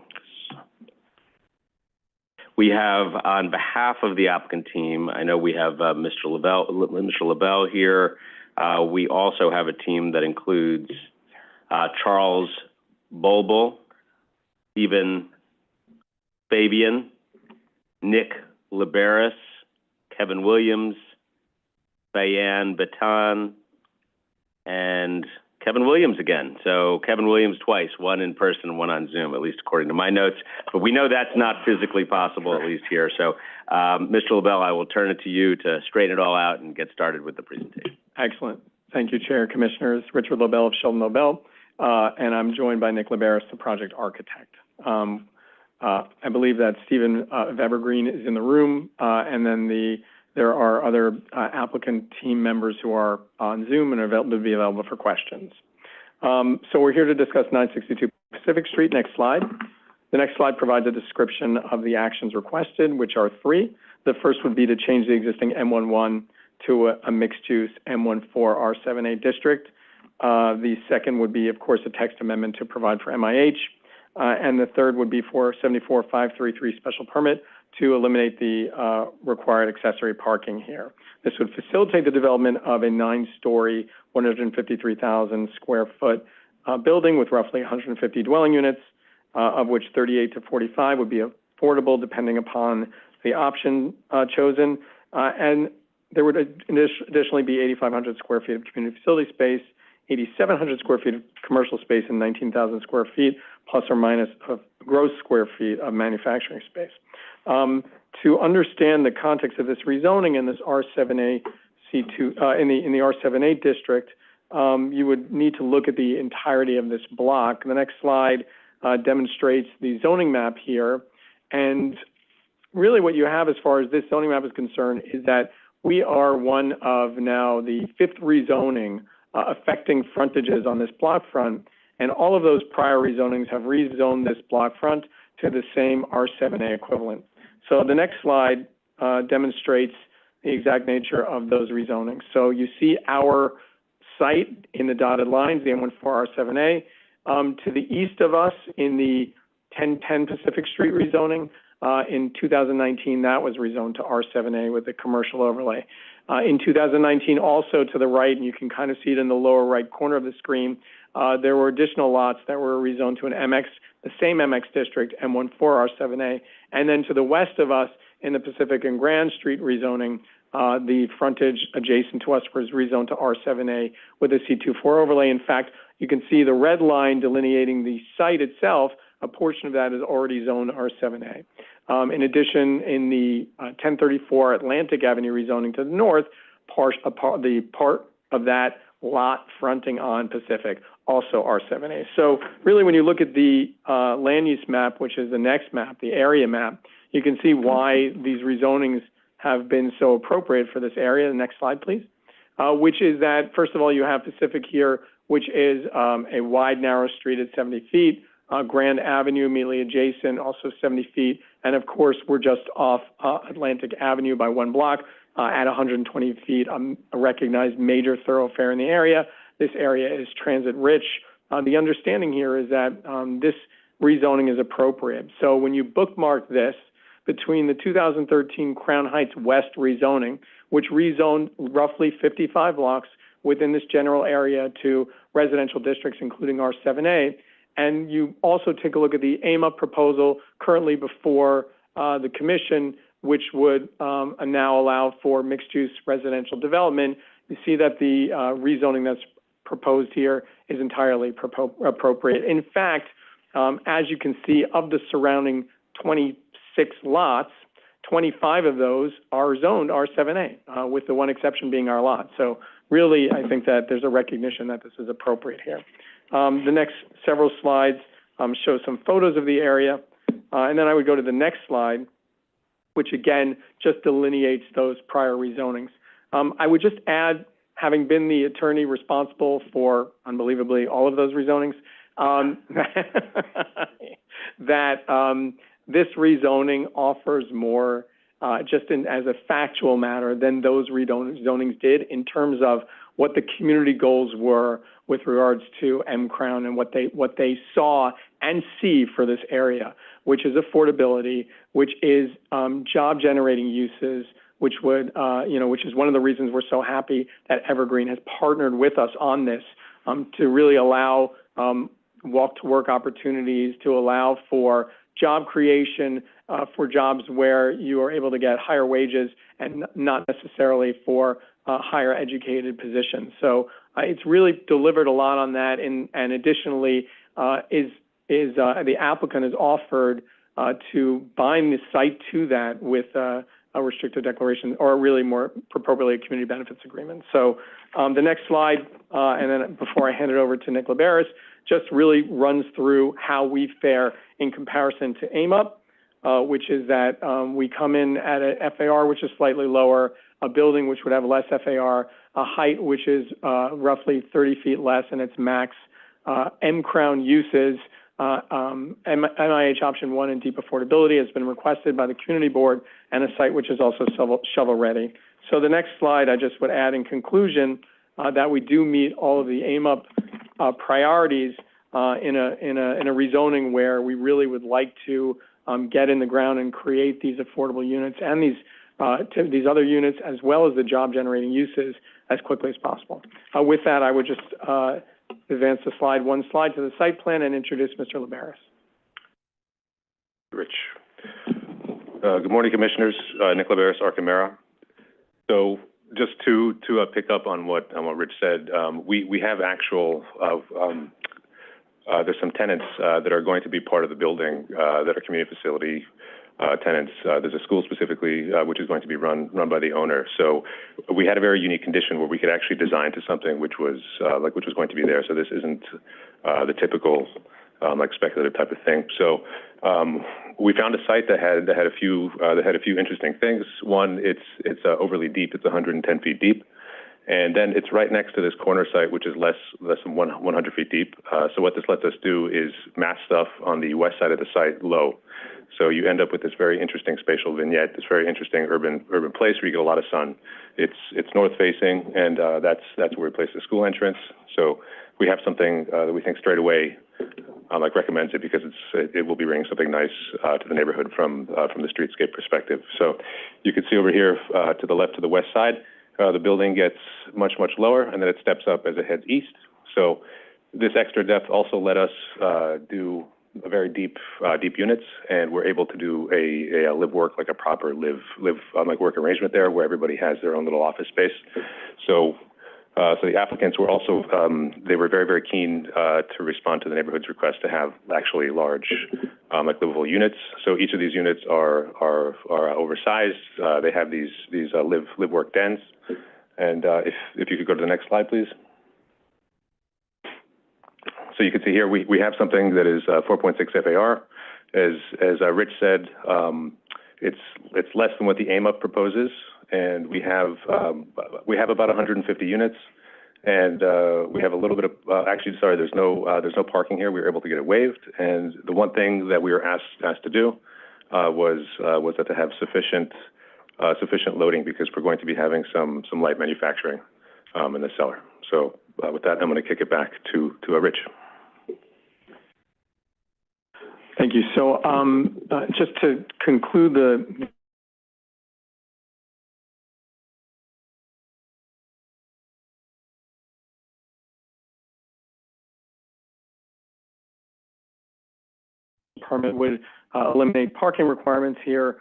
We have, on behalf of the applicant team, I know we have Mr. LaBelle here. We also have a team that includes Charles Bulbul, Stephen Fabian, Nick Liberis, Kevin Williams, Bayan Baton, and Kevin Williams again. So Kevin Williams twice, one in person and one on Zoom, at least according to my notes. But we know that's not physically possible, at least here. So Mr. LaBelle, I will turn it to you to straighten it all out and get started with the presentation. Excellent. Thank you, Chair, Commissioners. Richard LaBelle of Sheldon LaBelle, and I'm joined by Nick Liberis, the project architect. I believe that Stephen of Evergreen is in the room, and then there are other applicant team members who are on Zoom and are available for questions. So we're here to discuss 962 Pacific Street. Next slide. The next slide provides a description of the actions requested, which are three. The first would be to change the existing M11 to a mixed-use M14 R7A district. The second would be, of course, a text amendment to provide for MIH. And the third would be for 74533 special permit to eliminate the required accessory parking here. This would facilitate the development of a 9-story, 153,000 square foot building with roughly 150 dwelling units, of which 38 to 45 would be affordable depending upon the option chosen. And there would additionally be 8,500 square feet of community facility space, 8,700 square feet of commercial space, and 19,000 square feet plus or minus of gross square feet of manufacturing space. To understand the context of this rezoning in this R7A C2 in the R7A district, you would need to look at the entirety of this block. The next slide demonstrates the zoning map here, and really what you have as far as this zoning map is concerned is that we are one of now the 5th rezoning affecting frontages on this block front, and all of those prior rezonings have rezoned this block front to the same R7A equivalent. So the next slide demonstrates the exact nature of those rezonings. So you see our site in the dotted lines, the M14 R7A. To the east of us in the 1010 Pacific Street rezoning, in 2019, that was rezoned to R7A with the commercial overlay. In 2019, also to the right, and you can kind of see it in the lower right corner of the screen, there were additional lots that were rezoned to an MX, the same MX district, M14 R7A. And then to the west of us in the Pacific and Grand Street rezoning, the frontage adjacent to us was rezoned to R7A with a C24 overlay. In fact, you can see the red line delineating the site itself. A portion of that is already zoned R7A. In addition, in the 1034 Atlantic Avenue rezoning to the north, the part of that lot fronting on Pacific, also R7A. So really, when you look at the land use map, which is the next map, the area map, you can see why these rezonings have been so appropriate for this area. The next slide, please. Which is that, first of all, you have Pacific here, which is a wide, narrow street at 70 feet. Grand Avenue immediately adjacent, also 70 feet. And of course, we're just off Atlantic Avenue by 1 block at 120 feet, a recognized major thoroughfare in the area. This area is transit rich. The understanding here is that this rezoning is appropriate. So when you bookmark this, between the 2013 Crown Heights West rezoning, which rezoned roughly 55 blocks within this general area to residential districts, including R7A, and you also take a look at the AMA proposal currently before the commission, which would now allow for mixed-use residential development, you see that the rezoning that's proposed here is entirely appropriate. In fact, as you can see, of the surrounding 26 lots, 25 of those are zoned R7A, with the one exception being our lot. So really, I think that there's a recognition that this is appropriate here. The next several slides show some photos of the area, and then I would go to the next slide, which again just delineates those prior rezonings. I would just add, having been the attorney responsible for, unbelievably, all of those rezonings, that this rezoning offers more just as a factual matter than those rezonings did in terms of what the community goals were with regards to M-Crown and what they saw and see for this area, which is affordability, which is job-generating uses, which would, which is one of the reasons we're so happy that Evergreen has partnered with us on this to really allow walk-to-work opportunities, to allow for job creation, for jobs where you are able to get higher wages and not necessarily for higher educated positions. So it's really delivered a lot on that, and additionally, the applicant is offered to bind the site to that with a restricted declaration, or really more appropriately a community benefits agreement. So the next slide, and then before I hand it over to Nick Liberis, just really runs through how we fare in comparison to AMUP, which is that we come in at a FAR which is slightly lower, a building which would have less FAR, a height which is roughly 30 feet less in its max, M-Crown uses MIH option 1 and deep affordability has been requested by the community board, and a site which is also shovel ready. So the next slide, I just would add in conclusion that we do meet all of the AMUP priorities in a rezoning where we really would like to get in the ground and create these affordable units and these other units, as well as the job generating uses, as quickly as possible. With that, I would just advance the one slide to the site plan and introduce Mr. Liberis. Rich. Good morning, Commissioners. Nick Liberis, Archimera. So just to pick up on what Rich said, we have actual there's some tenants that are going to be part of the building that are community facility tenants. There's a school specifically which is going to be run by the owner. So we had a very unique condition where we could actually design to something which was going to be there. So this isn't the typical like speculative type of thing. So we found a site that had a few interesting things. One, it's overly deep. It's 110 feet deep. And then it's right next to this corner site, which is less than 100 feet deep. So what this lets us do is mass stuff on the west side of the site low. So you end up with this very interesting spatial vignette, this very interesting urban place where you get a lot of sun. It's north facing, and that's where we place the school entrance. So we have something that we think straight away recommends it, because it will be bringing something nice to the neighborhood from the streetscape perspective. So you can see over here to the left, to the west side, the building gets much lower, and then it steps up as it heads east. So this extra depth also let us do a very deep units, and we're able to do a live work, like a proper live work arrangement there, where everybody has their own little office space. So the applicants were also they were very keen to respond to the neighborhood's request to have actually large livable units. So each of these units are oversized. They have these live work dens. And if you could go to the next slide, please. So you can see here we have something that is 4.6 FAR. As Rich said, it's less than what the AMUP proposes, and we have about 150 units, and we have a little bit of there's no parking here. We were able to get it waived, and the one thing that we were asked to do was that to have sufficient loading, because we're going to be having some light manufacturing in the cellar. So with that, I'm going to kick it back to Rich. Thank you. So just to conclude the permit would eliminate parking requirements here.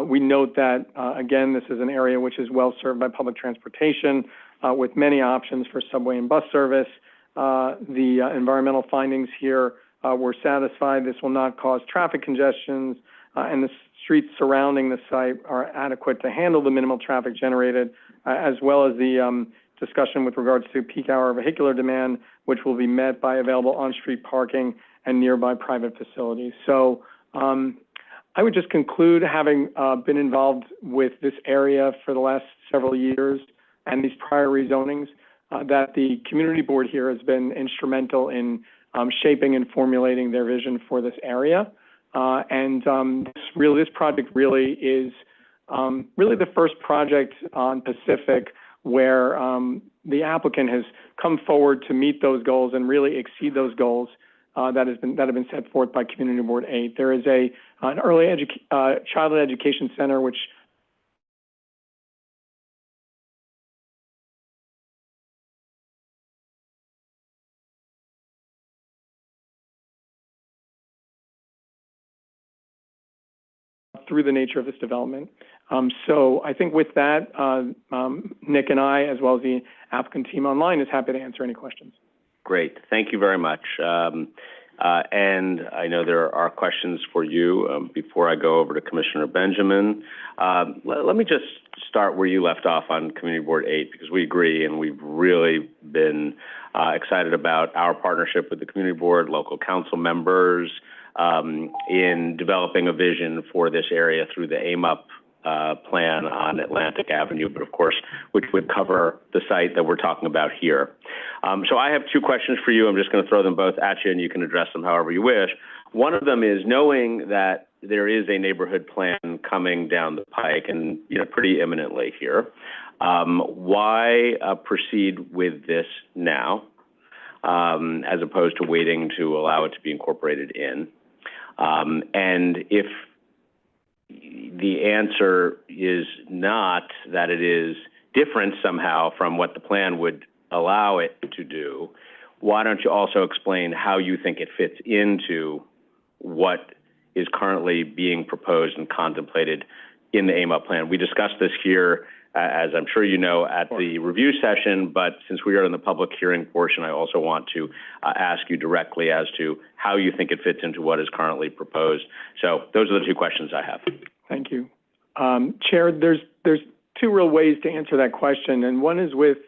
We note that, again, this is an area which is well served by public transportation with many options for subway and bus service. The environmental findings here were satisfied. This will not cause traffic congestions, and the streets surrounding the site are adequate to handle the minimal traffic generated, as well as the discussion with regards to peak hour vehicular demand, which will be met by available on-street parking and nearby private facilities. So I would just conclude, having been involved with this area for the last several years and these prior rezonings, that the community board here has been instrumental in shaping and formulating their vision for this area. This project really is really the first project on Pacific where the applicant has come forward to meet those goals and really exceed those goals that have been set forth by Community Board 8. There is an early childhood education center which through the nature of this development. So I think with that, Nick and I, as well as the applicant team online, is happy to answer any questions. Great. Thank you very much. And I know there are questions for you. Before I go over to Commissioner Benjamin, let me just start where you left off on Community Board 8, because we agree, and we've really been excited about our partnership with the Community Board, local council members, in developing a vision for this area through the AMUP plan on Atlantic Avenue, but of course, which would cover the site that we're talking about here. So I have two questions for you. I'm just going to throw them both at you, and you can address them however you wish. One of them is, knowing that there is a neighborhood plan coming down the pike and, pretty imminently here, why proceed with this now, as opposed to waiting to allow it to be incorporated in? And if the answer is not that it is different somehow from what the plan would allow it to do, why don't you also explain how you think it fits into what is currently being proposed and contemplated in the AMUP plan? We discussed this here, as I'm sure you know, at the review session, but since we are in the public hearing portion, I also want to ask you directly as to how you think it fits into what is currently proposed. So those are the two questions I have. Thank you. Chair, there's two real ways to answer that question, and one is with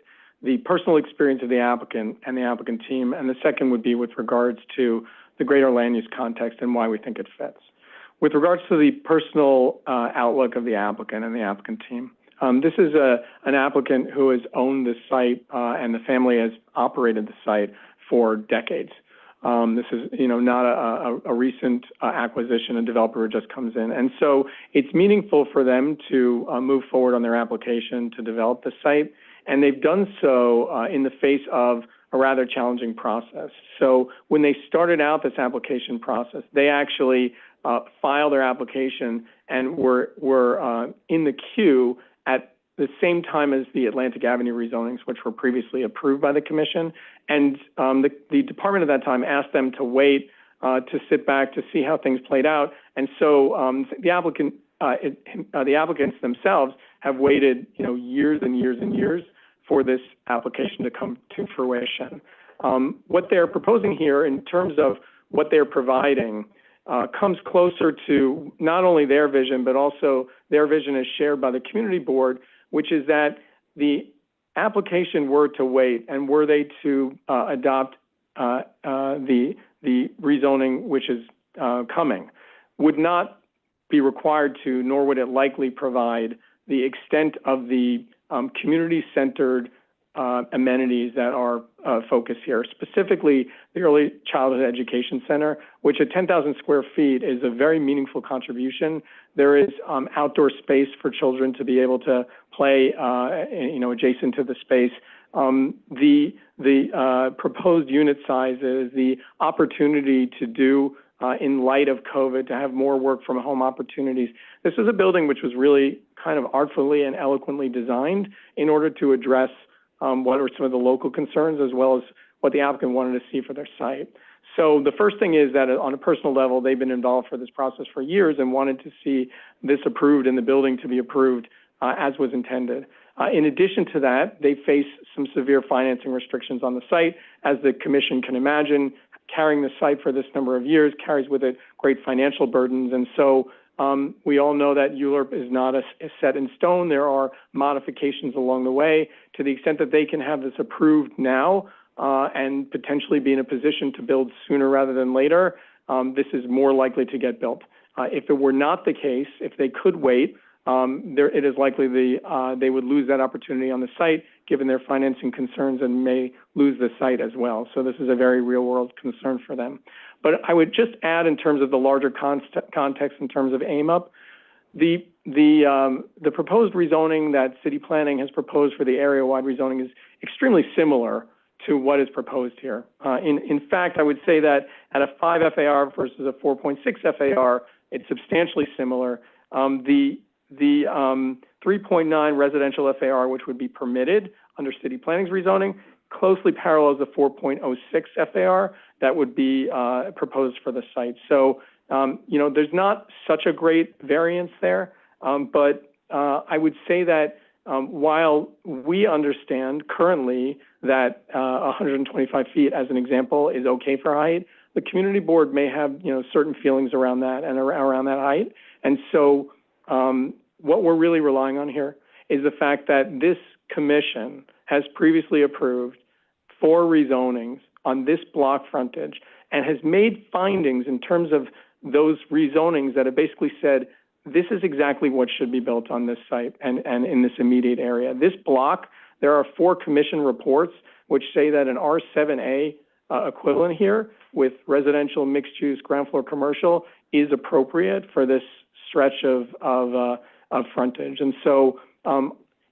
the personal experience of the applicant and the applicant team, and the second would be with regards to the greater land use context and why we think it fits. With regards to the personal outlook of the applicant and the applicant team, this is an applicant who has owned this site, and the family has operated the site for decades. This is, not a recent acquisition, a developer who just comes in. And so it's meaningful for them to move forward on their application to develop the site, and they've done so in the face of a rather challenging process. So when they started out this application process, they actually filed their application and were in the queue at the same time as the Atlantic Avenue rezonings, which were previously approved by the commission. And the department at that time asked them to wait to sit back to see how things played out. And so the applicants themselves have waited, years and years and years for this application to come to fruition. What they're proposing here in terms of what they're providing comes closer to not only their vision, but also their vision is shared by the community board, which is that the application were to wait and were they to adopt the rezoning which is coming, would not be required to, nor would it likely provide the extent of the community-centered amenities that are focused here, specifically the Early Childhood Education Center, which at 10,000 square feet is a very meaningful contribution. There is outdoor space for children to be able to play, adjacent to the space. The proposed unit sizes, the opportunity to do, in light of COVID, to have more work from home opportunities. This is a building which was really kind of artfully and eloquently designed in order to address what are some of the local concerns, as well as what the applicant wanted to see for their site. So the first thing is that on a personal level, they've been involved for this process for years and wanted to see this approved and the building to be approved as was intended. In addition to that, they face some severe financing restrictions on the site. As the commission can imagine, carrying the site for this number of years carries with it great financial burdens. And so we all know that ULURP is not set in stone. There are modifications along the way. To the extent that they can have this approved now and potentially be in a position to build sooner rather than later, this is more likely to get built. If it were not the case, if they could wait, it is likely they would lose that opportunity on the site, given their financing concerns, and may lose the site as well. So this is a very real-world concern for them. But I would just add, in terms of the larger context, in terms of AMUP, the proposed rezoning that city planning has proposed for the area-wide rezoning is extremely similar to what is proposed here. In fact, I would say that at a 5 FAR versus a 4.6 FAR, it's substantially similar. The 3.9 residential FAR, which would be permitted under city planning's rezoning, closely parallels the 4.06 FAR that would be proposed for the site. So, there's not such a great variance there, but I would say that while we understand currently that 125 feet, as an example, is okay for height, the community board may have, certain feelings around that and around that height. And so what we're really relying on here is the fact that this commission has previously approved 4 rezonings on this block frontage and has made findings in terms of those rezonings that have basically said this is exactly what should be built on this site and in this immediate area. This block, there are 4 commission reports which say that an R7A equivalent here with residential, mixed use, ground floor commercial is appropriate for this stretch of frontage. And so,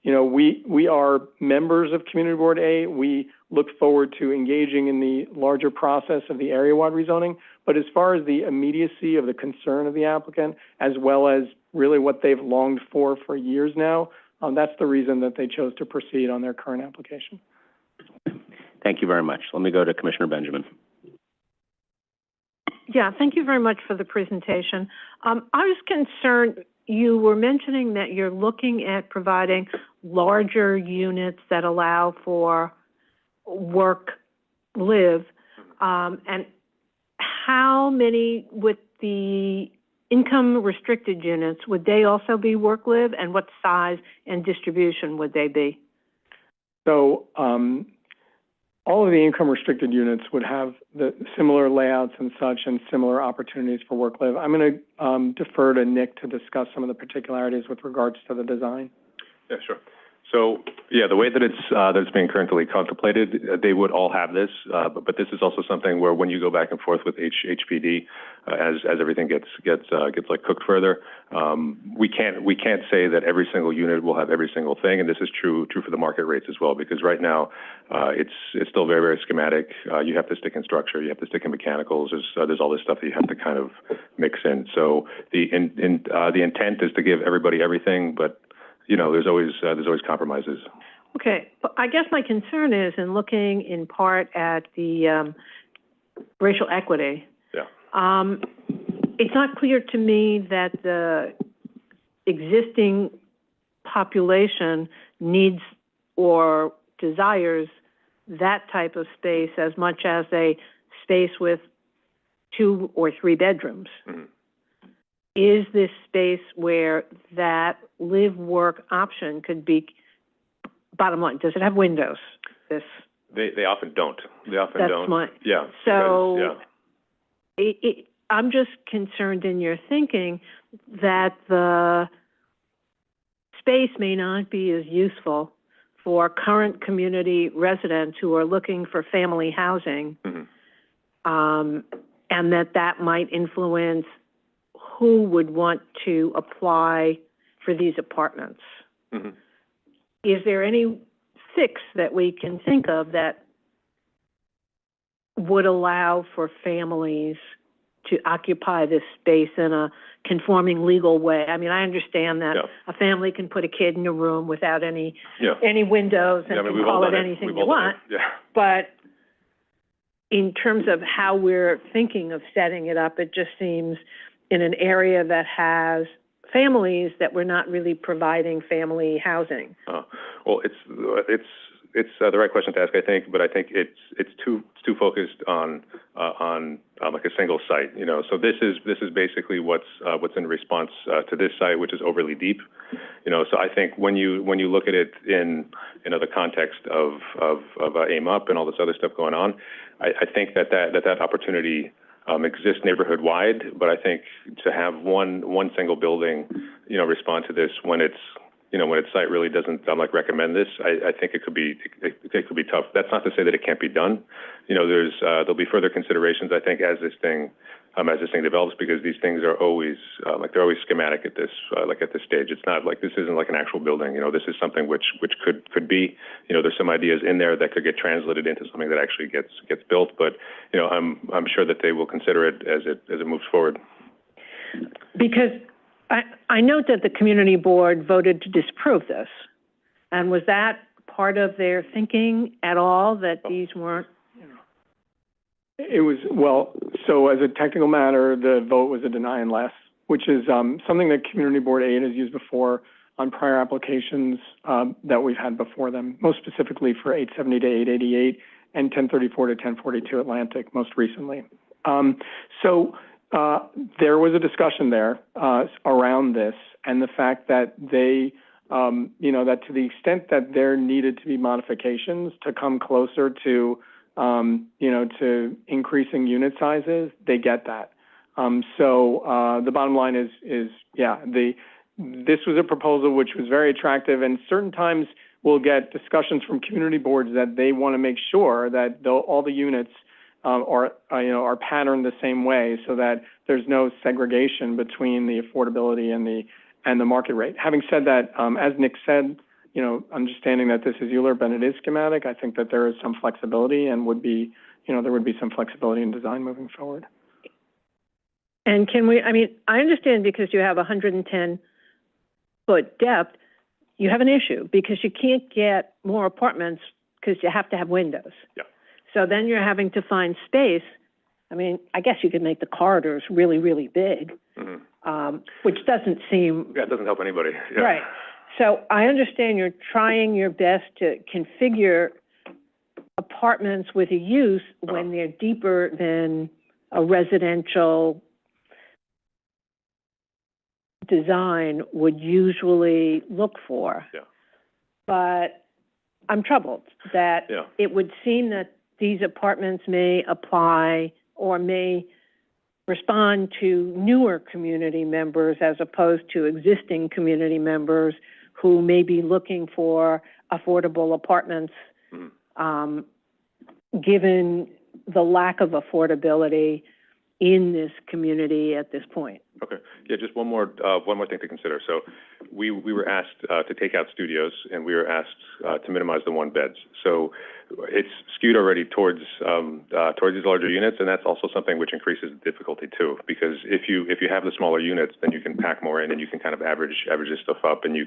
you know, we are members of Community Board A. We look forward to engaging in the larger process of the area-wide rezoning. But as far as the immediacy of the concern of the applicant, as well as really what they've longed for years now, that's the reason that they chose to proceed on their current application. Thank you very much. Let me go to Commissioner Benjamin. Yeah, thank you very much for the presentation. I was concerned, you were mentioning that you're looking at providing larger units that allow for work, live, and how many with the income restricted units, would they also be work, live, and what size and distribution would they be? So, all of the income restricted units would have the similar layouts and such and similar opportunities for work live. I'm going to defer to Nick to discuss some of the particularities with regards to the design. Yeah, sure. So, yeah, the way that it's being currently contemplated, they would all have this, but this is also something where when you go back and forth with HPD, as everything gets like cooked further, we can't say that every single unit will have every single thing, and this is true for the market rates as well, because right now it's still very, very schematic. You have to stick in structure, you have to stick in mechanicals. There's all this stuff that you have to kind of mix in. So the intent is to give everybody everything, but you know, there's always compromises. Okay, but I guess my concern is in looking in part at the racial equity. Yeah. It's not clear to me that the existing population needs or desires that type of space as much as a space with 2 or 3 bedrooms. Mm-hmm. Is this space where that live-work option could be, bottom line, does it have windows? They often don't. They often don't. That's yeah. So because, yeah. I'm just concerned in your thinking that the space may not be as useful for current community residents who are looking for family housing, mm-hmm. And that might influence who would want to apply for these apartments. Mm-hmm. Is there any fix that we can think of that would allow for families to occupy this space in a conforming legal way? I mean, I understand that a family can put a kid in a room without any windows and can call it anything they want. Yeah. But in terms of how we're thinking of setting it up, it just seems in an area that has families that we're not really providing family housing. Well, it's the right question to ask, I think, but I think it's too focused on like a single site, you know. So this is basically what's in response to this site, which is overly deep, you know. So I think when you look at it in the context of AIM Up and all this other stuff going on, I think that opportunity exists neighborhood-wide, but I think to have one single building, you know, respond to this when its site really doesn't recommend this, I think it could be tough. That's not to say that it can't be done. You know, there'll be further considerations, I think, as this thing develops, because these things are always they're always schematic at this stage. It's not like this isn't like an actual building. You know, this is something which could be. You know, there's some ideas in there that could get translated into something that actually gets built. But you know, I'm sure that they will consider it as it moves forward. Because I note that the community board voted to disapprove this, and was that part of their thinking at all, that these weren't? It was, well, so as a technical matter, the vote was a deny unless, which is something that Community Board 8 has used before on prior applications that we've had before them, most specifically for 870 to 888 and 1034 to 1042 Atlantic most recently. So there was a discussion there around this, and the fact that they, you know, that to the extent that there needed to be modifications to come closer to, you know, to increasing unit sizes, they get that. The bottom line is this was a proposal which was very attractive, and certain times we'll get discussions from community boards that they want to make sure that all the units are patterned the same way, so that there's no segregation between the affordability and the market rate. Having said that, as Nick said, understanding that this is ULURP and it is schematic, I think that there is some flexibility and there would be some flexibility in design moving forward. And I understand because you have 110-foot depth, you have an issue because you can't get more apartments because you have to have windows. Yeah. So then you're having to find space. I guess you could make the corridors really, really big, which doesn't seem... Yeah, it doesn't help anybody. Yeah. Right. So I understand you're trying your best to configure apartments with a use when they're deeper than a residential design would usually look for. Yeah. But I'm troubled that it would seem that these apartments may apply or may respond to newer community members as opposed to existing community members who may be looking for affordable apartments, given the lack of affordability in this community at this point. Okay. Yeah, just one more thing to consider. So we were asked to take out studios, and we were asked to minimize the 1 beds. So it's skewed already towards these larger units, and that's also something which increases the difficulty too. Because if you have the smaller units, then you can pack more in, and you can kind of average this stuff up, and you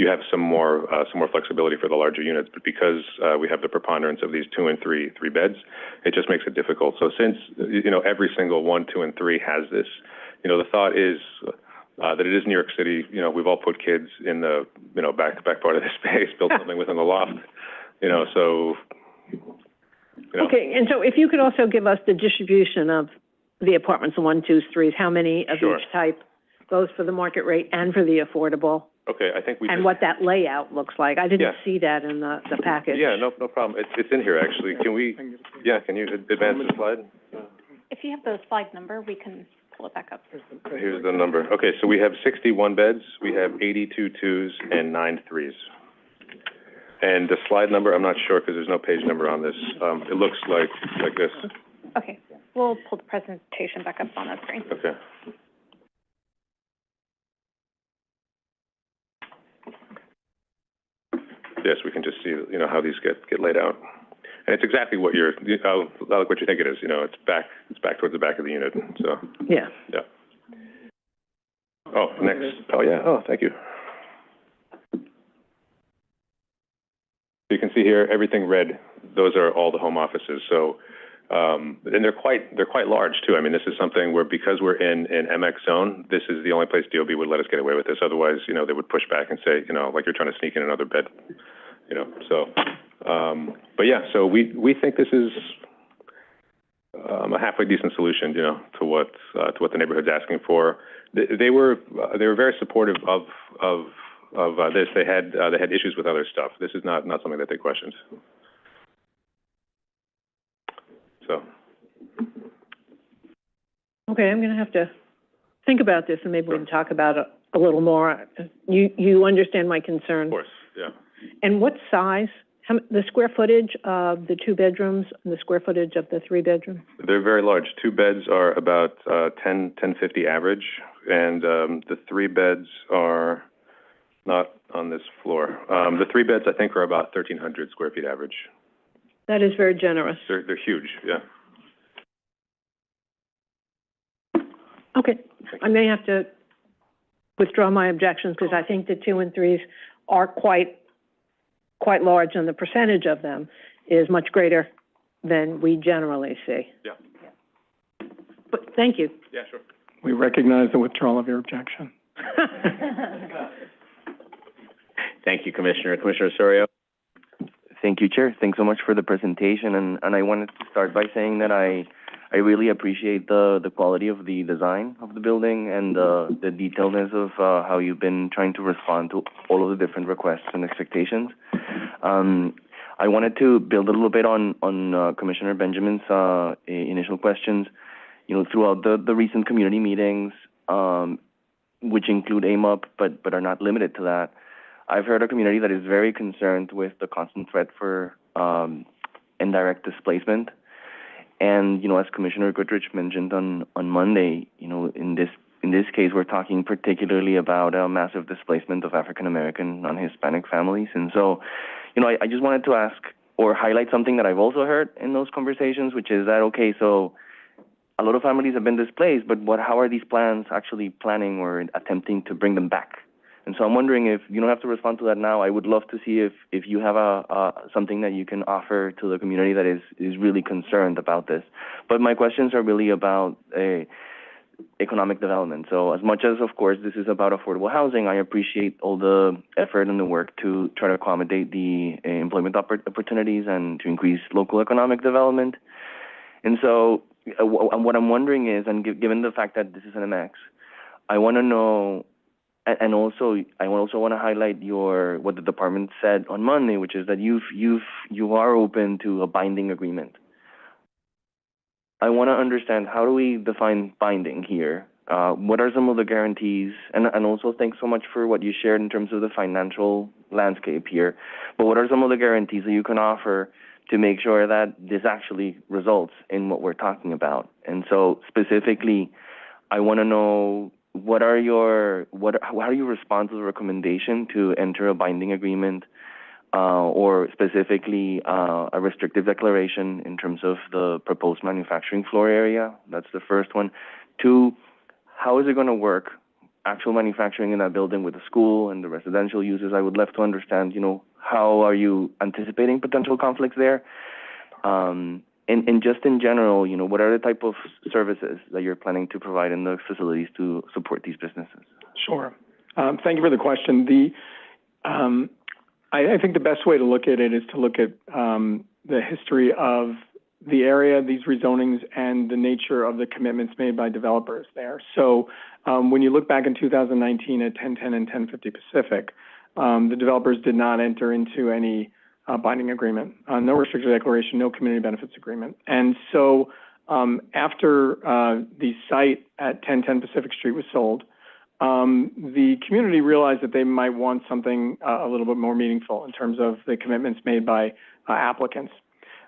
have some more flexibility for the larger units. But because we have the preponderance of these 2 and 3 beds, it just makes it difficult. So since every single 1, 2, and 3 has this. The thought is that it is New York City. We've all put kids in the back part of the space, built something within the loft. Okay, and so if you could also give us the distribution of the apartments, the 1, 2, 3s, how many of each type goes for the market rate and for the affordable? Okay, I think and what that layout looks like. I didn't see that in the package. Yeah, no problem. It's in here actually. Can you advance the slide? If you have the slide number, we can pull it back up. Here's the number. Okay, so we have 61 beds, we have 82 2s, and 9 3s. And the slide number, I'm not sure because there's no page number on this. It looks like this. Okay, we'll pull the presentation back up on that screen. Okay. Yes, we can just see, how these get laid out. And it's exactly what like what you think it is. It's back towards the back of the unit. So yeah. Oh, next. Oh yeah. Oh, thank you. So you can see here everything red. Those are all the home offices. So and they're quite large too. This is something where because we're in MX zone, this is the only place DOB would let us get away with this. Otherwise, they would push back and say, like you're trying to sneak in another bed. So. But yeah, so we think this is a halfway decent solution, to what the neighborhood's asking for. They were very supportive of this. They had issues with other stuff. This is not something that they questioned. So. Okay, I'm going to have to think about this, and maybe we can talk about it a little more. You understand my concern. Of course, yeah. And what size? The square footage of the 2 bedrooms and the square footage of the 3 bedrooms? They're very large. 2 beds are about 1050 average, and the 3 beds are not on this floor. The 3 beds, I think, are about 1,300 square feet average. That is very generous. They're huge, yeah. Okay, I may have to withdraw my objections because I think the 2 and 3s are quite large, and the percentage of them is much greater than we generally see. Yeah. But thank you. Yeah, sure. We recognize the withdrawal of your objection. Thank you, Commissioner. Commissioner Osorio? Thank you, Chair. Thanks so much for the presentation. And I wanted to start by saying that I really appreciate the quality of the design of the building and the detailedness of how you've been trying to respond to all of the different requests and expectations. I wanted to build a little bit on Commissioner Benjamin's initial questions. throughout the recent community meetings, which include AMUP, but are not limited to that, I've heard a community that is very concerned with the constant threat for indirect displacement. And, as Commissioner Goodrich mentioned on Monday, in this case, we're talking particularly about a massive displacement of African American, non-Hispanic families. And so, I just wanted to ask or highlight something that I've also heard in those conversations, which is that, okay, so a lot of families have been displaced, but how are these plans actually planning or attempting to bring them back? And so I'm wondering, if you don't have to respond to that now, I would love to see if you have something that you can offer to the community that is really concerned about this. But my questions are really about economic development. So as much as, of course, this is about affordable housing, I appreciate all the effort and the work to try to accommodate the employment opportunities and to increase local economic development. And so what I'm wondering is, and given the fact that this is an MX, I want to know, and also I also want to highlight what the department said on Monday, which is that you are open to a binding agreement. I want to understand, how do we define binding here? What are some of the guarantees? And also thanks so much for what you shared in terms of the financial landscape here. But what are some of the guarantees that you can offer to make sure that this actually results in what we're talking about? And so specifically, I want to know, how do you respond to the recommendation to enter a binding agreement, or specifically a restrictive declaration in terms of the proposed manufacturing floor area? That's the first one. 2, how is it going to work, actual manufacturing in that building with the school and the residential uses? I would love to understand, how are you anticipating potential conflicts there? And just in general, what are the type of services that you're planning to provide in the facilities to support these businesses? Sure. Thank you for the question. I think the best way to look at it is to look at the history of the area, these rezonings, and the nature of the commitments made by developers there. So when you look back in 2019 at 1010 and 1050 Pacific, the developers did not enter into any binding agreement, no restricted declaration, no community benefits agreement. And so after the site at 1010 Pacific Street was sold, the community realized that they might want something a little bit more meaningful in terms of the commitments made by applicants.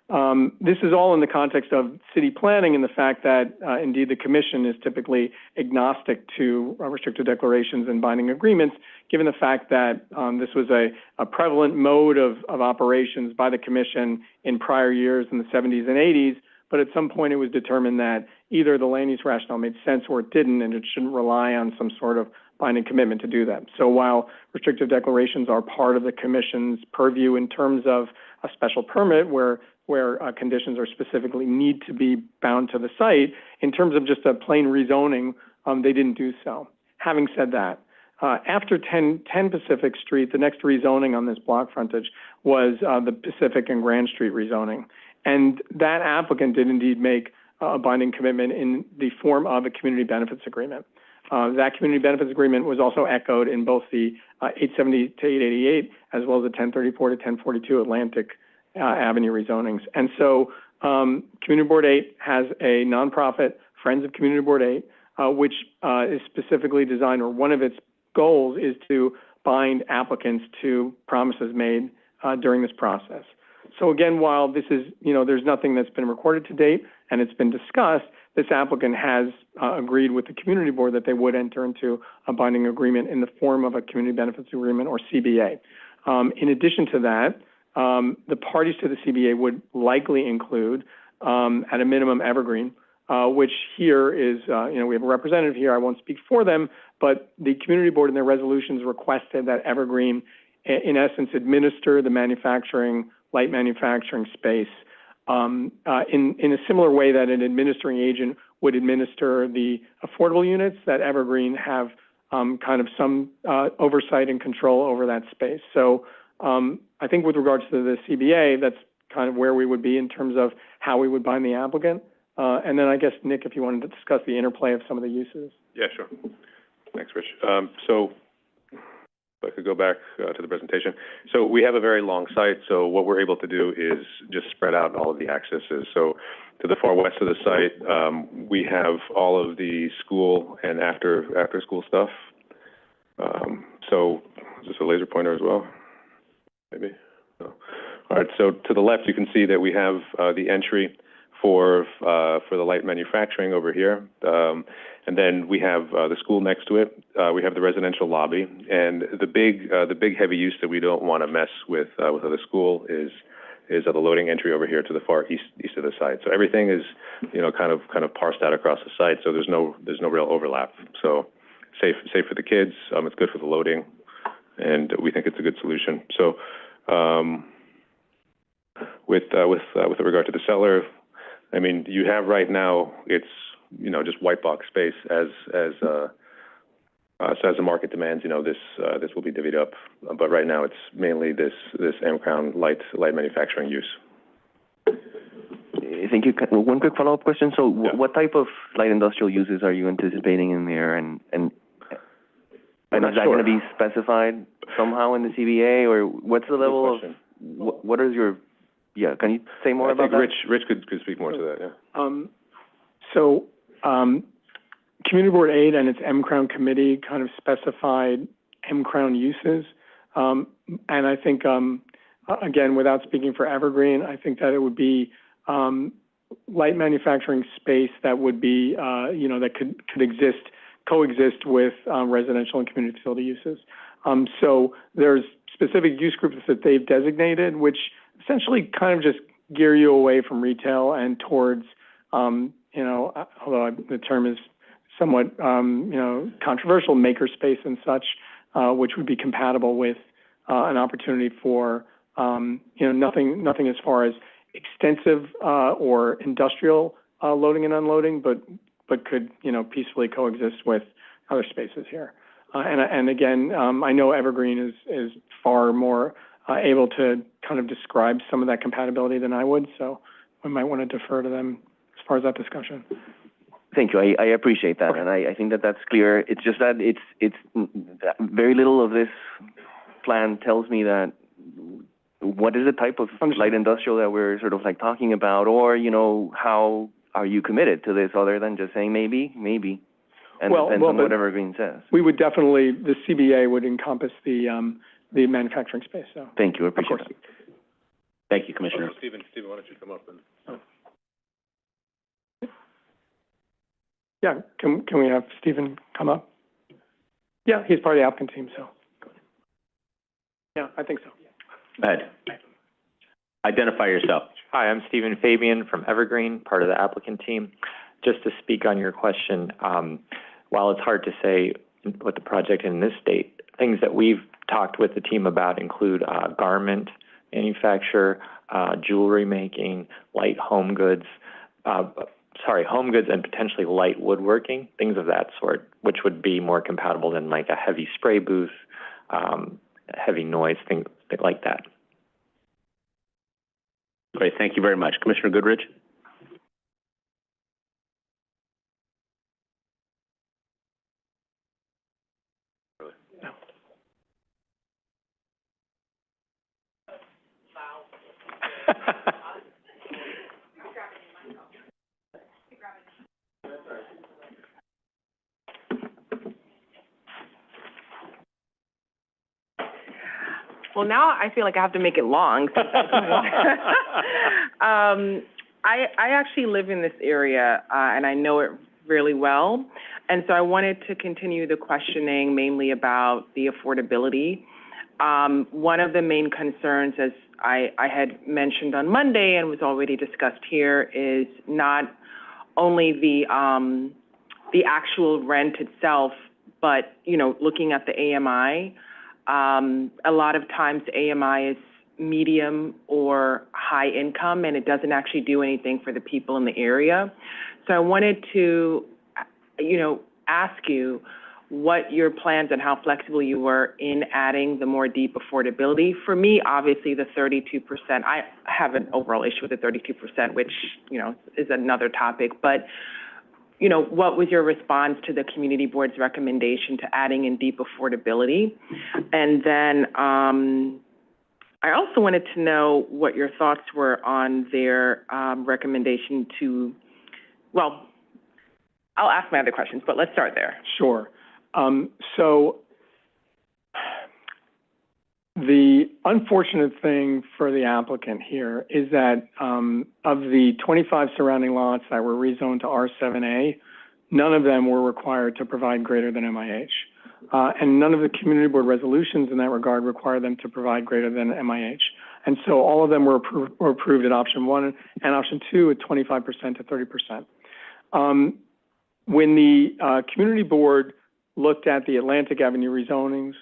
This is all in the context of city planning and the fact that, indeed, the commission is typically agnostic to restricted declarations and binding agreements, given the fact that this was a prevalent mode of operations by the commission in prior years in the 70s and 80s, but at some point it was determined that either the land use rationale made sense or it didn't, and it shouldn't rely on some sort of binding commitment to do that. So while restrictive declarations are part of the commission's purview in terms of a special permit where conditions are specifically need to be bound to the site, in terms of just a plain rezoning, they didn't do so. Having said that, after 1010 Pacific Street, the next rezoning on this block frontage was the Pacific and Grand Street rezoning. And that applicant did indeed make a binding commitment in the form of a community benefits agreement. That community benefits agreement was also echoed in both the 870 to 888 as well as the 1034 to 1042 Atlantic Avenue rezonings. And so Community Board 8 has a nonprofit, Friends of Community Board 8, which is specifically designed, or one of its goals is to bind applicants to promises made during this process. So again, while this is, there's nothing that's been recorded to date and it's been discussed, this applicant has agreed with the community board that they would enter into a binding agreement in the form of a community benefits agreement, or CBA. In addition to that, the parties to the CBA would likely include, at a minimum, Evergreen, which here is, we have a representative here. I won't speak for them, but the community board in their resolutions requested that Evergreen, in essence, administer the light manufacturing space in a similar way that an administering agent would administer the affordable units, that Evergreen have kind of some oversight and control over that space. So I think with regards to the CBA, that's kind of where we would be in terms of how we would bind the applicant. And then I guess, Nick, if you wanted to discuss the interplay of some of the uses. Yeah, sure. Thanks, Rich. So if I could go back to the presentation. So we have a very long site, so what we're able to do is just spread out all of the accesses. So To the far west of the site, we have all of the school and after school stuff. So is this a laser pointer as well? Maybe. No. All right. So to the left, you can see that we have the entry for the light manufacturing over here, and then we have the school next to it. We have the residential lobby, and the big heavy use that we don't want to mess with the school is the loading entry over here to the far east of the site. So everything is, kind of parsed out across the site. So there's no real overlap. So safe for the kids. It's good for the loading, and we think it's a good solution. So with regard to the cellar, I mean, you have right now, it's, just white box space as the market demands, this will be divvied up. But right now, it's mainly this M-Crown light manufacturing use. Thank you. One quick follow-up question. So what type of light industrial uses are you anticipating in there? And is that going to be specified somehow in the CBA, or what's the level of, what is your, can you say more about that? Rich could speak more to that, Community Board 8 and its M-Crown committee kind of specified M-Crown uses. And I think, again, without speaking for Evergreen, I think that it would be light manufacturing space that would be, that could coexist with residential and community facility uses. So there's specific use groups that they've designated, which essentially kind of just gear you away from retail and towards, although the term is somewhat, controversial, makerspace and such, which would be compatible with an opportunity for, nothing as far as extensive or industrial loading and unloading, but could, peacefully coexist with other spaces here. And again, I know Evergreen is far more able to kind of describe some of that compatibility than I would, so we might want to defer to them as far as that discussion. Thank you. I appreciate that, and I think that that's clear. It's just that it's very little of this plan tells me that what is the type of light industrial that we're sort of like talking about, or how are you committed to this other than just saying maybe, and depends on what Evergreen says. We would definitely, the CBA would encompass the manufacturing space. So thank you. I appreciate that. Thank you, Commissioner. Stephen, why don't you come up and? Yeah, can we have Stephen come up? Yeah, he's part of the applicant team, so. Yeah, I think so. Go ahead. Identify yourself. Hi, I'm Stephen Fabian from Evergreen, part of the applicant team. Just to speak on your question, while it's hard to say what the project in this state, things that we've talked with the team about include garment manufacture, jewelry making, light home goods, home goods and potentially light woodworking, things of that sort, which would be more compatible than like a heavy spray booth, heavy noise, things like that. Great, thank you very much. Commissioner Goodrich? Well, now I feel like I have to make it long. I actually live in this area, and I know it really well. And so I wanted to continue the questioning mainly about the affordability. One of the main concerns, as I had mentioned on Monday and was already discussed here, is not only the actual rent itself, but, looking at the AMI. A lot of times AMI is medium or high income, and it doesn't actually do anything for the people in the area. So I wanted to, ask you what your plans and how flexible you were in adding the more deep affordability. For me, obviously, the 32%, I have an overall issue with the 32%, which, is another topic. But what was your response to the community board's recommendation to adding in deep affordability? And then I also wanted to know what your thoughts were on their recommendation to, well, I'll ask my other questions, but let's start there. Sure. So the unfortunate thing for the applicant here is that of the 25 surrounding lots that were rezoned to R7A, none of them were required to provide greater than MIH. And none of the community board resolutions in that regard require them to provide greater than MIH. And so all of them were approved at option 1 and option 2 at 25% to 30%. When the community board looked at the Atlantic Avenue rezonings,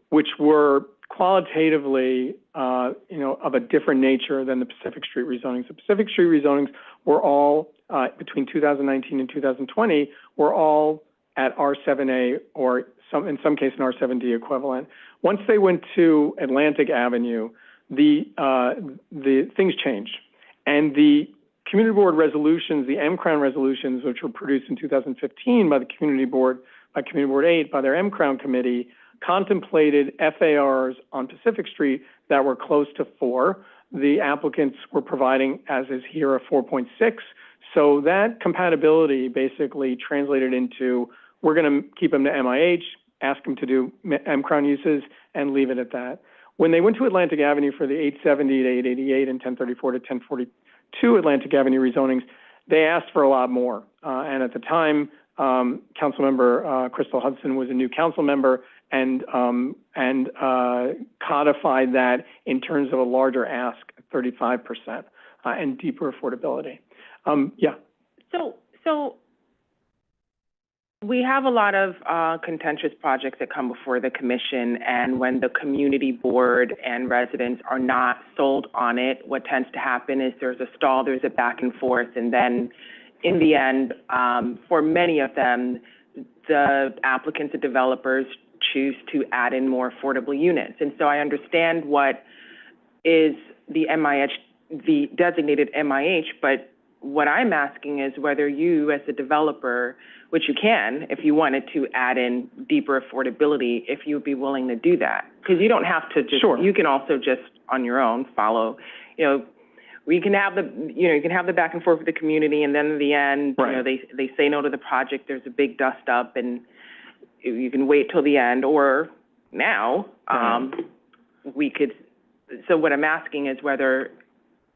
which were qualitatively, of a different nature than the Pacific Street rezonings. The Pacific Street rezonings were all, between 2019 and 2020, were all at R7A or in some case an R7D equivalent. Once they went to Atlantic Avenue, the things changed. And the community board resolutions, the M-Crown resolutions, which were produced in 2015 by the community board, by Community Board 8, by their M-Crown committee, contemplated FARs on Pacific Street that were close to 4. The applicants were providing, as is here, a 4.6. So that compatibility basically translated into, we're going to keep them to MIH, ask them to do M-Crown uses, and leave it at that. When they went to Atlantic Avenue for the 870 to 888 and 1034 to 1042 Atlantic Avenue rezonings, they asked for a lot more. And at the time, Councilmember Crystal Hudson was a new council member and codified that in terms of a larger ask, 35%, and deeper affordability. Yeah. So we have a lot of contentious projects that come before the commission, and when the community board and residents are not sold on it, what tends to happen is there's a stall, there's a back and forth, and then in the end, for many of them, the applicants and developers choose to add in more affordable units. And so I understand what is the MIH, the designated MIH, but what I'm asking is whether you, as a developer, which you can, if you wanted to add in deeper affordability, if you'd be willing to do that. Because you don't have to just, sure. You can also just on your own follow, we can have you can have the back and forth with the community, and then in the end, right. They say no to the project, there's a big dust up, and you can wait till the end, or now, we could, so what I'm asking is whether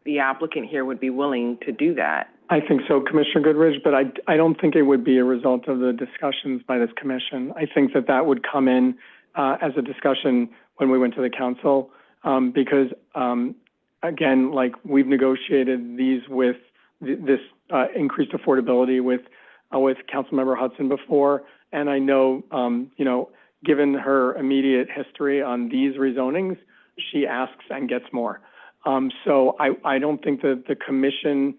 the applicant here would be willing to do that. I think so, Commissioner Goodrich, but I don't think it would be a result of the discussions by this commission. I think that would come in as a discussion when we went to the council, because, again, like we've negotiated these with this increased affordability with Councilmember Hudson before, and I know, given her immediate history on these rezonings, she asks and gets more. So I don't think that the commission,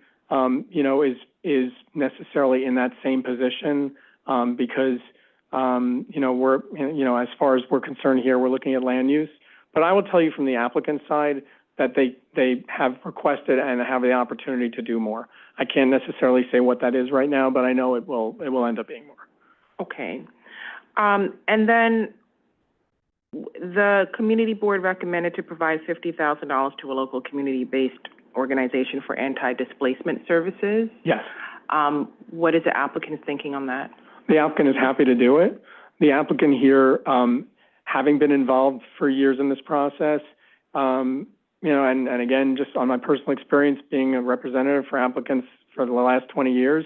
is necessarily in that same position, because, we're, as far as we're concerned here, we're looking at land use. But I will tell you from the applicant side that they have requested and have the opportunity to do more. I can't necessarily say what that is right now, but I know it will end up being more. Okay. And then the community board recommended to provide $50,000 to a local community-based organization for anti-displacement services. Yes. What is the applicant thinking on that? The applicant is happy to do it. The applicant here, having been involved for years in this process, and again, just on my personal experience being a representative for applicants for the last 20 years,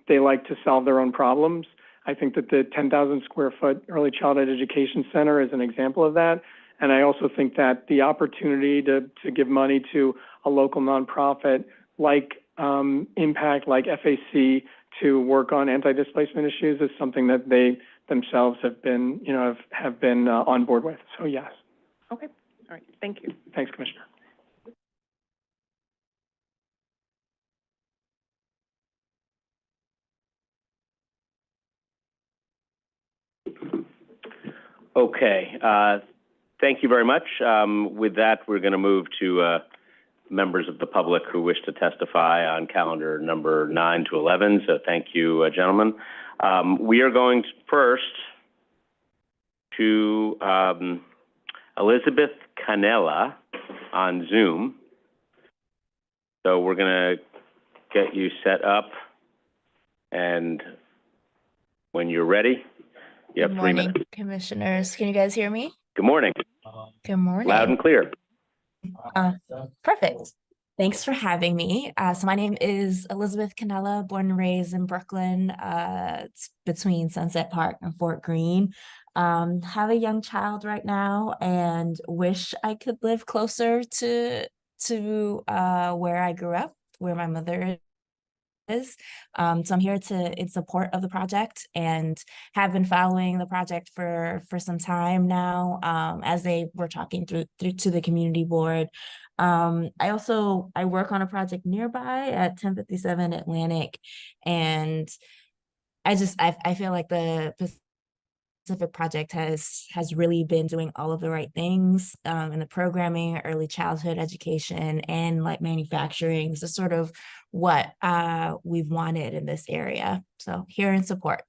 they like to solve their own problems. I think that the 10,000 square foot early childhood education center is an example of that. And I also think that the opportunity to give money to a local nonprofit like Impact, like FAC, to work on anti-displacement issues is something that they themselves have been, on board with. So yes. Okay. All right. Thank you. Thanks, Commissioner. Okay. Thank you very much. With that, we're going to move to members of the public who wish to testify on calendar number 9 to 11. So thank you, gentlemen. We are going first to Elizabeth Canella. on Zoom. So we're going to get you set up, and when you're ready, you have 3 minutes. Commissioners. Can you guys hear me? Good morning. Good morning. Loud and clear. Perfect. Thanks for having me. So my name is Elizabeth Canella, born and raised in Brooklyn. It's between Sunset Park and Fort Greene. Have a young child right now and wish I could live closer to where I grew up, where my mother is. So I'm here in support of the project and have been following the project for some time now, as they were talking through to the community board. I work on a project nearby at 1057 Atlantic, and I feel like the Pacific project has really been doing all of the right things in the programming, early childhood education, and like manufacturing. This is sort of what we've wanted in this area. So here in support.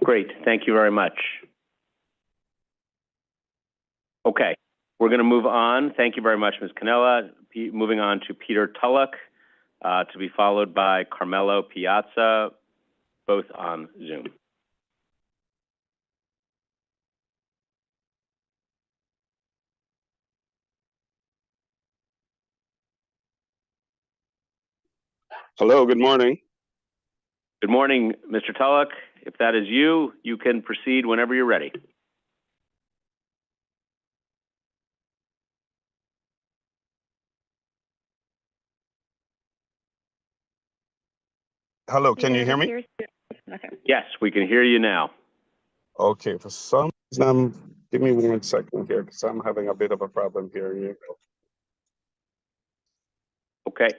Great, thank you very much. Okay, we're going to move on. Thank you very much, Ms. Canella. Moving on to Peter Tulloch, to be followed by Carmelo Piazza, both on Zoom. Hello, good morning. Good morning, Mr. Tulloch. If that is you, you can proceed whenever you're ready. Hello, can you hear me? Okay. Yes, we can hear you now. Okay, for some reason, give me 1 second here because I'm having a bit of a problem hearing you. Okay.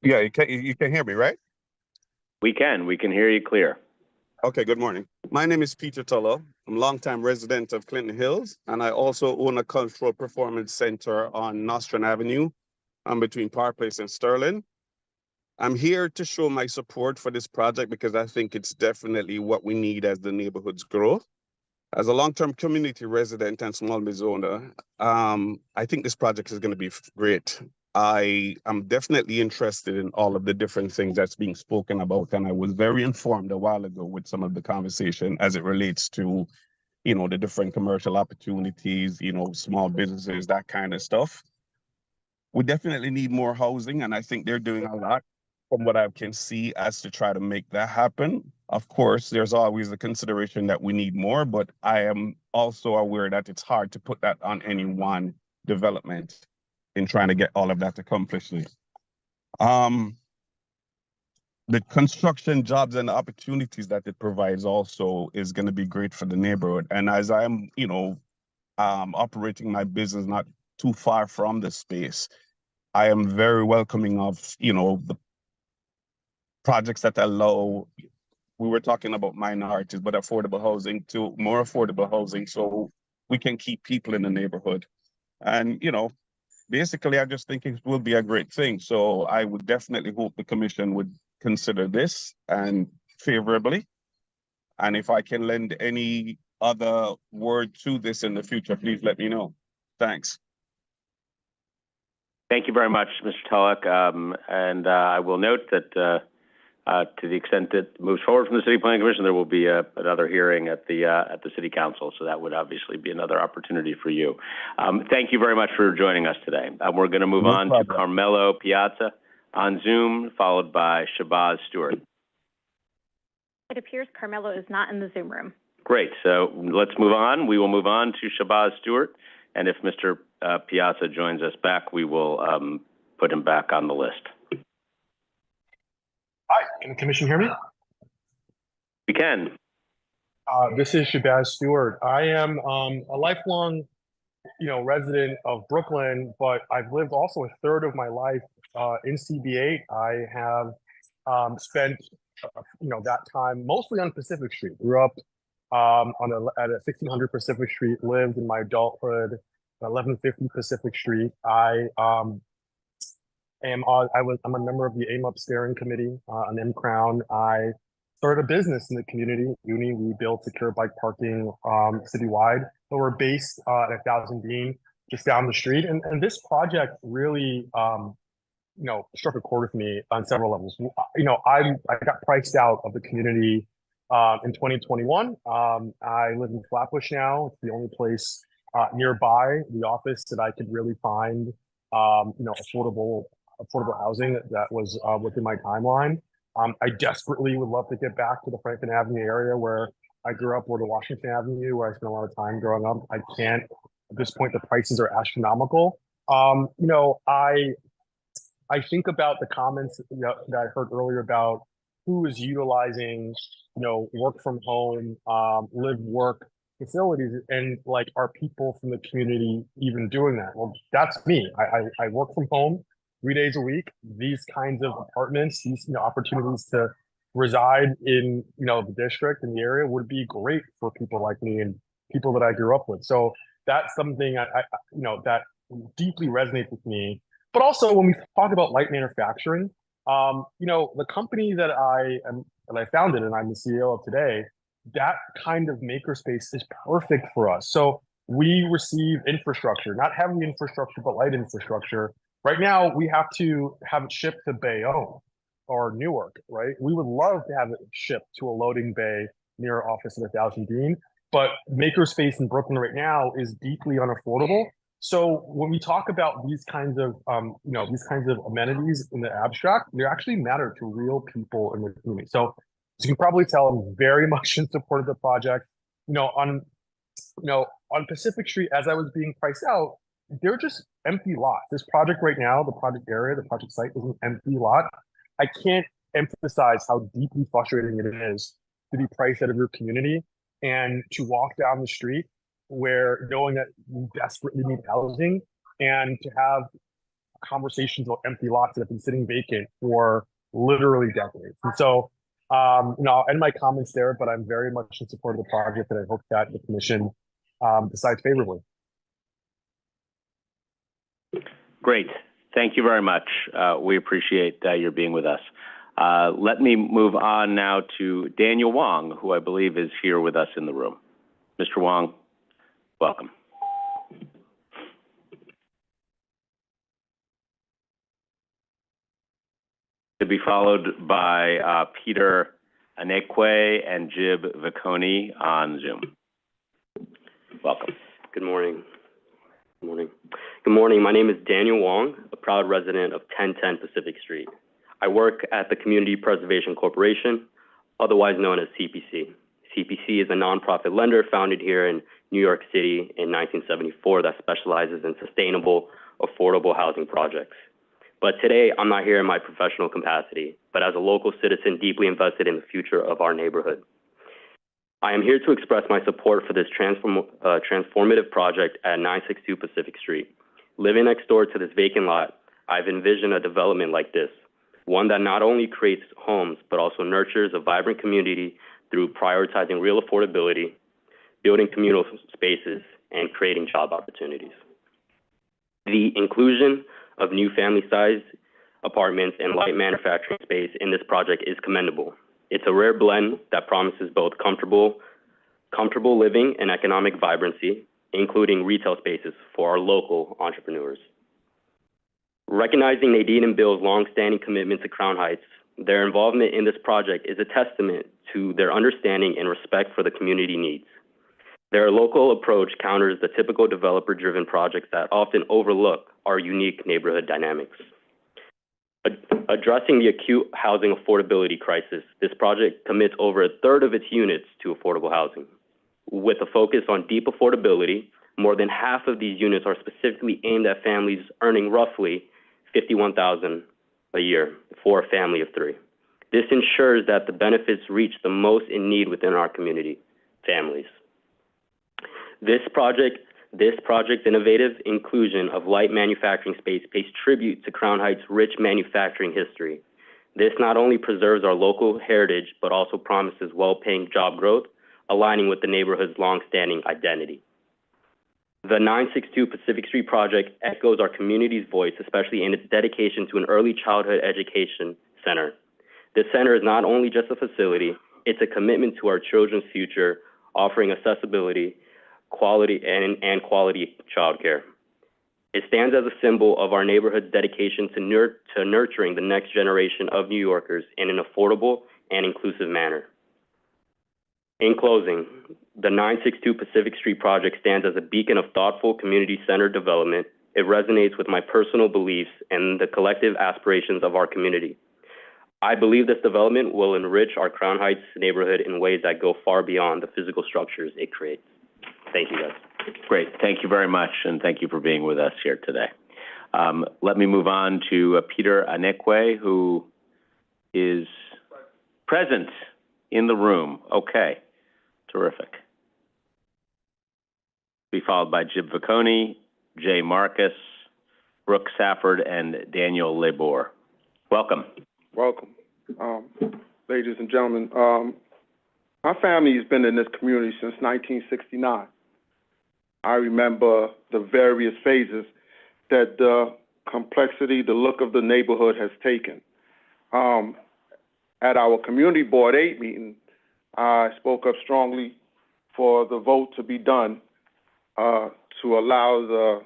Yeah, you can hear me, right? We can hear you clear. Okay, good morning. My name is Peter Tulloch. I'm a longtime resident of Clinton Hills, and I also own a cultural performance center on Nostrand Avenue, between Park Place and Sterling. I'm here to show my support for this project because I think it's definitely what we need as the neighborhoods grow. As a long-term community resident and small business owner, I think this project is going to be great. I am definitely interested in all of the different things that's being spoken about, and I was very informed a while ago with some of the conversation as it relates to, the different commercial opportunities, small businesses, that kind of stuff. We definitely need more housing, and I think they're doing a lot from what I can see as to try to make that happen. Of course, there's always the consideration that we need more, but I am also aware that it's hard to put that on any one development in trying to get all of that accomplished. The construction jobs and the opportunities that it provides also is going to be great for the neighborhood. And as I'm, operating my business not too far from the space, I am very welcoming of, the projects that allow, we were talking about minorities, but affordable housing to more affordable housing so we can keep people in the neighborhood. And, basically, I just think it will be a great thing. So I would definitely hope the commission would consider this and favorably. And if I can lend any other word to this in the future, please let me know. Thanks. Thank you very much, Mr. Tulloch. And I will note that to the extent that it moves forward from the City Planning Commission, there will be another hearing at the City Council. So that would obviously be another opportunity for you. Thank you very much for joining us today. We're going to move on to Carmelo Piazza on Zoom, followed by Shabazz Stewart. It appears Carmelo is not in the Zoom room. Great. So let's move on. We will move on to Shabazz Stewart. And if Mr. Piazza joins us back, we will put him back on the list. Hi, can the commission hear me? We can. This is Shabazz Stewart. I am a lifelong, resident of Brooklyn, but I've lived also a third of my life in CB8. I have spent, that time mostly on Pacific Street. Grew up at 1600 Pacific Street. Lived in my adulthood at 1150 Pacific Street. I'm a member of the AIM-UP steering committee on M-Crown. I started a business in the community. We built secure bike parking citywide. So we're based at 1000 Bean. just down the street. And this project really, struck a chord with me on several levels. I got priced out of the community in 2021. I live in Flatbush now. It's the only place nearby the office that I could really find, affordable housing that was within my timeline. I desperately would love to get back to the Franklin Avenue area where I grew up, or to Washington Avenue, where I spent a lot of time growing up. I can't. At this point, the prices are astronomical. I think about the comments that I heard earlier about who is utilizing, work from home, live work facilities, and like, are people from the community even doing that? Well, that's me. I work from home 3 days a week. These kinds of apartments, these opportunities to reside in the district and the area would be great for people like me and people that I grew up with. So that's something that deeply resonates with me. But also, when we talk about light manufacturing, the company that I founded and I'm the CEO of today, that kind of makerspace is perfect for us. So we receive infrastructure, not heavy infrastructure, but light infrastructure. Right now, we have to have it shipped to Bayonne or Newark, right? We would love to have it shipped to a loading bay near our office at 1000 Dean, but makerspace in Brooklyn right now is deeply unaffordable. So when we talk about these kinds of amenities in the abstract, they actually matter to real people in the community. So as you can probably tell, I'm very much in support of the project. On Pacific Street, as I was being priced out, they're just empty lots. This project right now, the project area, the project site is an empty lot. I can't emphasize how deeply frustrating it is to be priced out of your community and to walk down the street where knowing that you desperately need housing and to have conversations about empty lots that have been sitting vacant for literally decades. And so, I'll end my comments there, but I'm very much in support of the project and I hope that the commission decides favorably. Great. Thank you very much. We appreciate your being with us. Let me move on now to Daniel Wong, who I believe is here with us in the room. Mr. Wong, welcome. To be followed by Peter Anekwe and Jib Viconi on Zoom. Welcome. Good morning. Good morning. Good morning. My name is Daniel Wong, a proud resident of 1010 Pacific Street. I work at the Community Preservation Corporation, otherwise known as CPC. CPC is a nonprofit lender founded here in New York City in 1974 that specializes in sustainable, affordable housing projects. But today, I'm not here in my professional capacity, but as a local citizen deeply invested in the future of our neighborhood. I am here to express my support for this transformative project at 962 Pacific Street. Living next door to this vacant lot, I've envisioned a development like this, one that not only creates homes, but also nurtures a vibrant community through prioritizing real affordability, building communal spaces, and creating job opportunities. The inclusion of new family-sized apartments and light manufacturing space in this project is commendable. It's a rare blend that promises both comfortable living and economic vibrancy, including retail spaces for our local entrepreneurs. Recognizing Nadine and Bill's longstanding commitment to Crown Heights, their involvement in this project is a testament to their understanding and respect for the community needs. Their local approach counters the typical developer-driven projects that often overlook our unique neighborhood dynamics. Addressing the acute housing affordability crisis, this project commits over a third of its units to affordable housing. With a focus on deep affordability, more than half of these units are specifically aimed at families earning roughly $51,000 a year for a family of three. This ensures that the benefits reach the most in need within our community, families. This project's innovative inclusion of light manufacturing space pays tribute to Crown Heights' rich manufacturing history. This not only preserves our local heritage, but also promises well-paying job growth, aligning with the neighborhood's long-standing identity. The 962 Pacific Street project echoes our community's voice, especially in its dedication to an early childhood education center. This center is not only just a facility, it's a commitment to our children's future, offering accessibility, quality childcare. It stands as a symbol of our neighborhood's dedication to nurturing the next generation of New Yorkers in an affordable and inclusive manner. In closing, the 962 Pacific Street project stands as a beacon of thoughtful, community-centered development. It resonates with my personal beliefs and the collective aspirations of our community. I believe this development will enrich our Crown Heights neighborhood in ways that go far beyond the physical structures it creates. Thank you, guys. Great. Thank you very much, and thank you for being with us here today. Let me move on to Peter Anekwe, who is present in the room. Okay. Terrific. Be followed by Jib Vacconi, Jay Marcus, Brooke Safford, and Daniel Lebor. Welcome. Welcome. Ladies and gentlemen, my family has been in this community since 1969. I remember the various phases that the complexity, the look of the neighborhood has taken. At our Community Board 8 meeting, I spoke up strongly for the vote to be done to allow the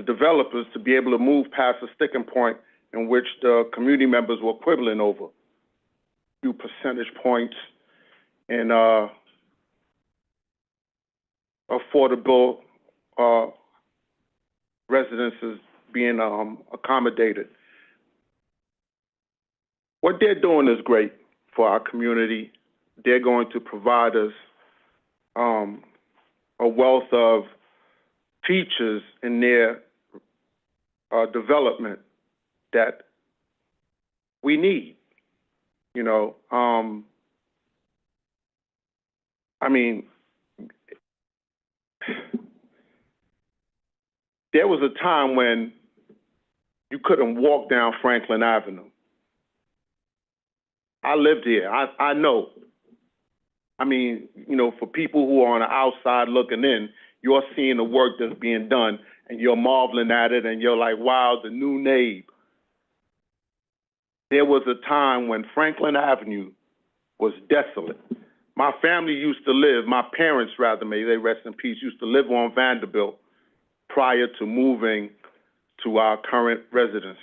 developers to be able to move past the sticking point in which the community members were quibbling over a few percentage points in affordable residences being accommodated. What they're doing is great for our community. They're going to provide us a wealth of features in their development that we need. You know, I mean, there was a time when you couldn't walk down Franklin Avenue. I lived here. I know. I mean, you know, for people who are on the outside looking in, you're seeing the work that's being done and you're marveling at it and you're like, wow, the new neighbor. There was a time when Franklin Avenue was desolate. My family used to live, my parents rather, may they rest in peace, used to live on Vanderbilt prior to moving to our current residence.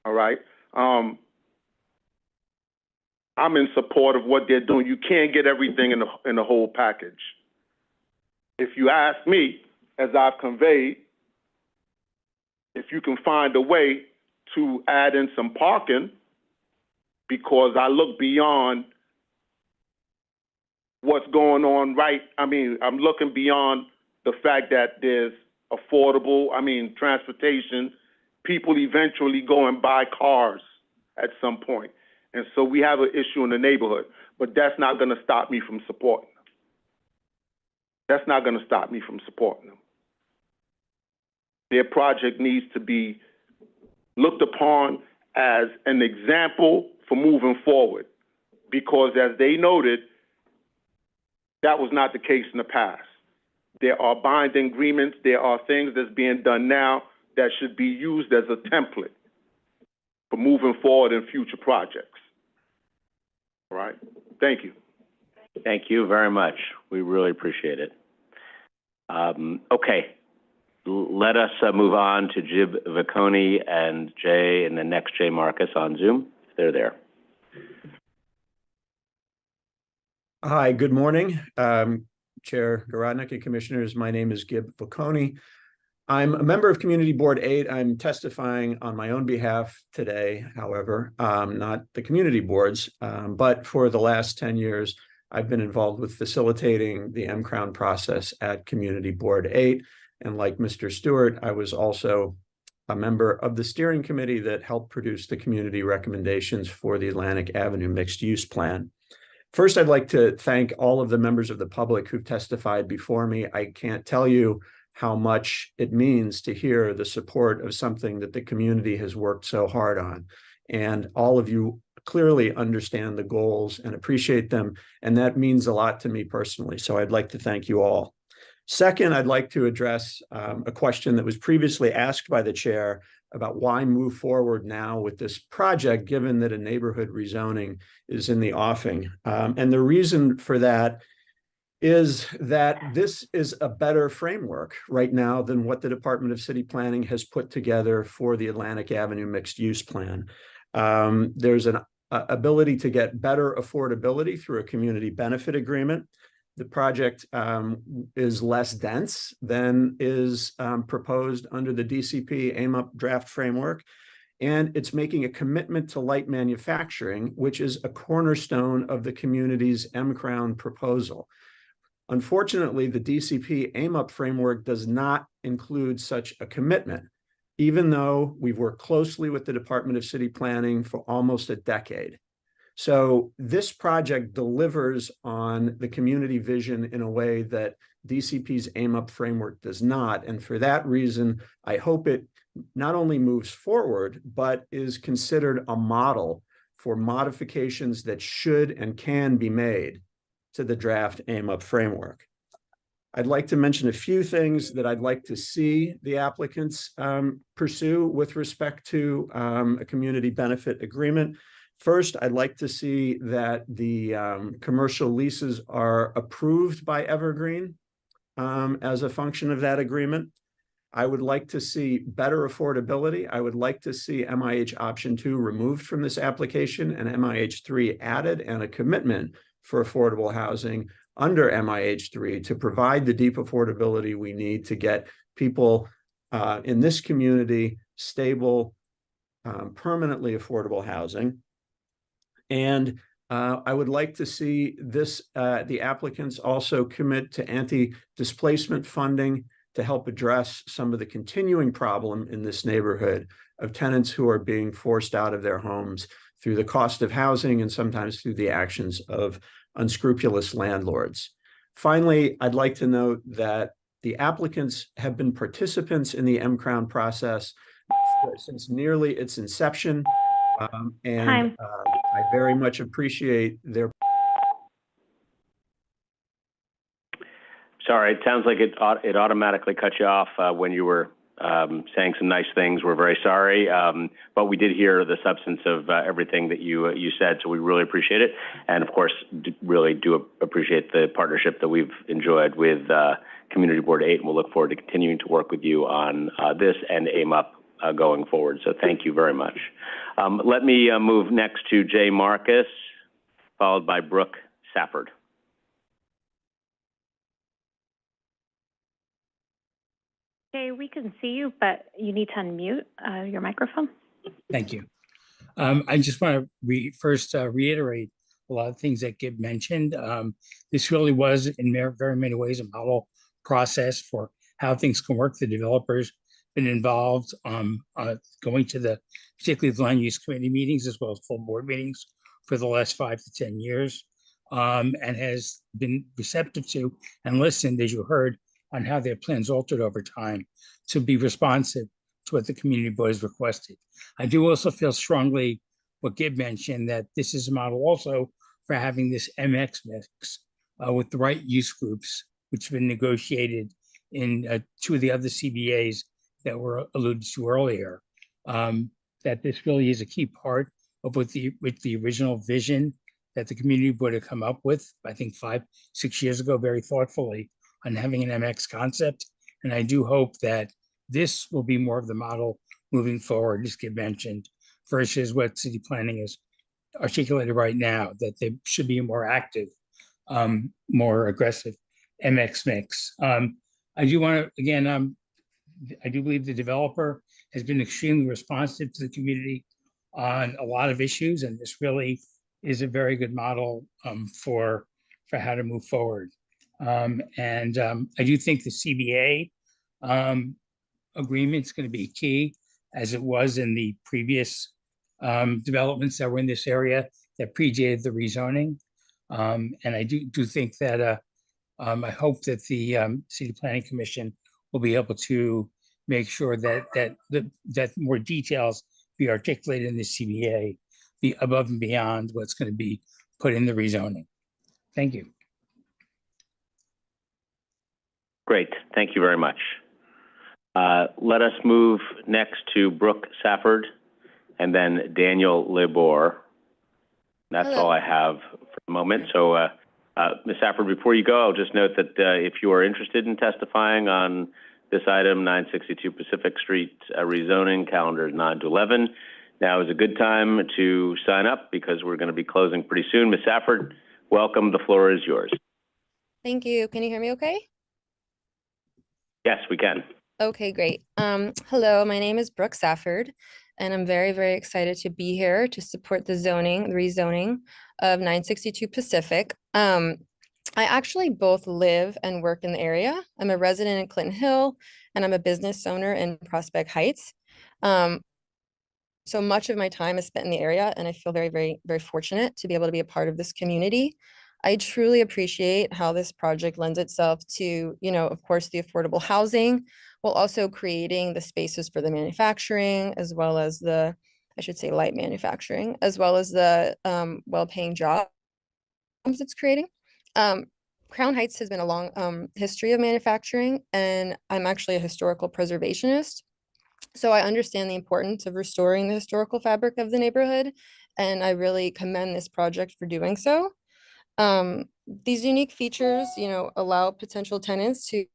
All right? I'm in support of what they're doing. You can't get everything in the whole package. If you ask me, as I've conveyed, if you can find a way to add in some parking, because I look beyond what's going on I'm looking beyond the fact that there's affordable, transportation, people eventually go and buy cars at some point. And so we have an issue in the neighborhood, but that's not going to stop me from supporting them. That's not going to stop me from supporting them. Their project needs to be looked upon as an example for moving forward, because as they noted, that was not the case in the past. There are binding agreements, there are things that's being done now that should be used as a template for moving forward in future projects. All right, thank you. Thank you very much. We really appreciate it. Okay, let us move on to Jib Vacconi and Jay, and the next Jay Marcus on Zoom, if they're there. Hi, good morning, Chair Garodnick and Commissioners. My name is Gib Vacconi. I'm a member of Community Board 8. I'm testifying on my own behalf today, however, not the community boards, but for the last 10 years, I've been involved with facilitating the M-Crown process at Community Board 8. And like Mr. Stewart, I was also a member of the steering committee that helped produce the community recommendations for the Atlantic Avenue mixed-use plan. First, I'd like to thank all of the members of the public who've testified before me. I can't tell you how much it means to hear the support of something that the community has worked so hard on. And all of you clearly understand the goals and appreciate them, and that means a lot to me personally. So I'd like to thank you all. Second, I'd like to address a question that was previously asked by the chair about why move forward now with this project, given that a neighborhood rezoning is in the offing. And the reason for that is that this is a better framework right now than what the Department of City Planning has put together for the Atlantic Avenue mixed use plan. There's an ability to get better affordability through a community benefit agreement. The project is less dense than is proposed under the DCP AIM-UP draft framework. And it's making a commitment to light manufacturing, which is a cornerstone of the community's M-Crown proposal. Unfortunately, the DCP AIM-UP framework does not include such a commitment, even though we've worked closely with the Department of City Planning for almost a decade. So this project delivers on the community vision in a way that DCP's AIM-UP framework does not. And for that reason, I hope it not only moves forward, but is considered a model for modifications that should and can be made to the draft AIM-UP framework. I'd like to mention a few things that I'd like to see the applicants pursue with respect to a community benefit agreement. First, I'd like to see that the commercial leases are approved by Evergreen as a function of that agreement. I would like to see better affordability. I would like to see MIH option 2 removed from this application and MIH 3 added, and a commitment for affordable housing under MIH 3 to provide the deep affordability we need to get people in this community stable, permanently affordable housing. And I would like to see this, the applicants also commit to anti-displacement funding to help address some of the continuing problem in this neighborhood of tenants who are being forced out of their homes through the cost of housing and sometimes through the actions of unscrupulous landlords. Finally, I'd like to note that the applicants have been participants in the M-Crown process since nearly its inception, and I very much appreciate their. Sorry, it sounds like it automatically cut you off when you were saying some nice things. We're very sorry, but we did hear the substance of everything that you said, so we really appreciate it. And of course, really do appreciate the partnership that we've enjoyed with Community Board 8, and we'll look forward to continuing to work with you on this and AIM-UP going forward. So thank you very much. Let me move next to Jay Marcus, followed by Brooke Safford. Okay, we can see you, but you need to unmute your microphone. Thank you. I just want to first reiterate a lot of things that Gib mentioned. This really was, in very many ways, a model process for how things can work. The developers been involved going to particularly the land use committee meetings as well as full board meetings for the last 5 to 10 years, and has been receptive to and listened, as you heard, on how their plans altered over time to be responsive to what the community board has requested. I do also feel strongly what Gib mentioned, that this is a model also for having this MX mix with the right use groups, which have been negotiated in 2 of the other CBAs that were alluded to earlier. That this really is a key part of with the original vision that the community board had come up with, I think 5, 6 years ago, very thoughtfully, on having an MX concept. And I do hope that this will be more of the model moving forward, as Gib mentioned, versus what city planning is articulated right now, that there should be a more active, more aggressive MX mix. I do want to, again, I do believe the developer has been extremely responsive to the community on a lot of issues, and this really is a very good model for how to move forward. I do think the CBA agreement is going to be key, as it was in the previous developments that were in this area that predated the rezoning. And I do think that I hope that the City Planning Commission will be able to make sure that more details be articulated in the CBA, be above and beyond what's going to be put in the rezoning. Thank you. Great, thank you very much. Let us move next to Brooke Safford and then Daniel Libor. That's all I have for the moment. So Ms. Safford, before you go, I'll just note that if you are interested in testifying on this item, 962 Pacific Street rezoning, calendar 9 to 11, now is a good time to sign up because we're going to be closing pretty soon. Ms. Safford, welcome. The floor is yours. Thank you. Can you hear me okay? Yes, we can. Okay, great. Hello, my name is Brooke Safford, and I'm very, very excited to be here to support the rezoning of 962 Pacific. I actually both live and work in the area. I'm a resident in Clinton Hill, and I'm a business owner in Prospect Heights. So much of my time is spent in the area, and I feel very, very, very fortunate to be able to be a part of this community. I truly appreciate how this project lends itself to, of course, the affordable housing, while also creating the spaces for the manufacturing, as well as I should say light manufacturing, as well as the well-paying jobs it's creating. Crown Heights has been a long history of manufacturing, and I'm actually a historical preservationist. So I understand the importance of restoring the historical fabric of the neighborhood, and I really commend this project for doing so. These unique features, allow potential tenants to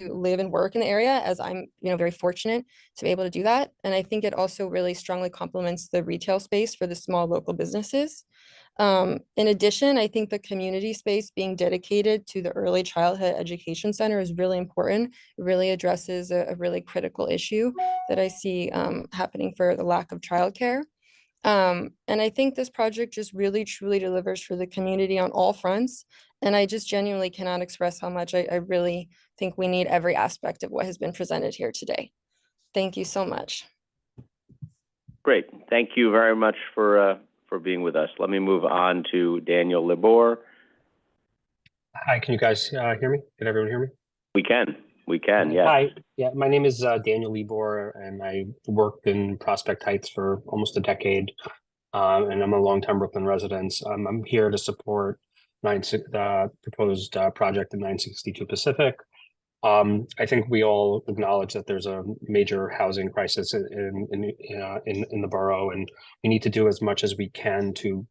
live and work in the area, as I'm, very fortunate to be able to do that. And I think it also really strongly complements the retail space for the small local businesses. In addition, I think the community space being dedicated to the early childhood education center is really important. It really addresses a really critical issue that I see happening for the lack of childcare. And I think this project just really truly delivers for the community on all fronts. And I just genuinely cannot express how much I really think we need every aspect of what has been presented here today. Thank you so much. Great. Thank you very much for being with us. Let me move on to Daniel Libor. Hi, can you guys hear me? Can everyone hear me? We can, yes. Hi, yeah, my name is Daniel Libor, and I worked in Prospect Heights for almost a decade, and I'm a longtime Brooklyn resident. I'm here to support the proposed project in 962 Pacific. I think we all acknowledge that there's a major housing crisis in the borough, and we need to do as much as we can to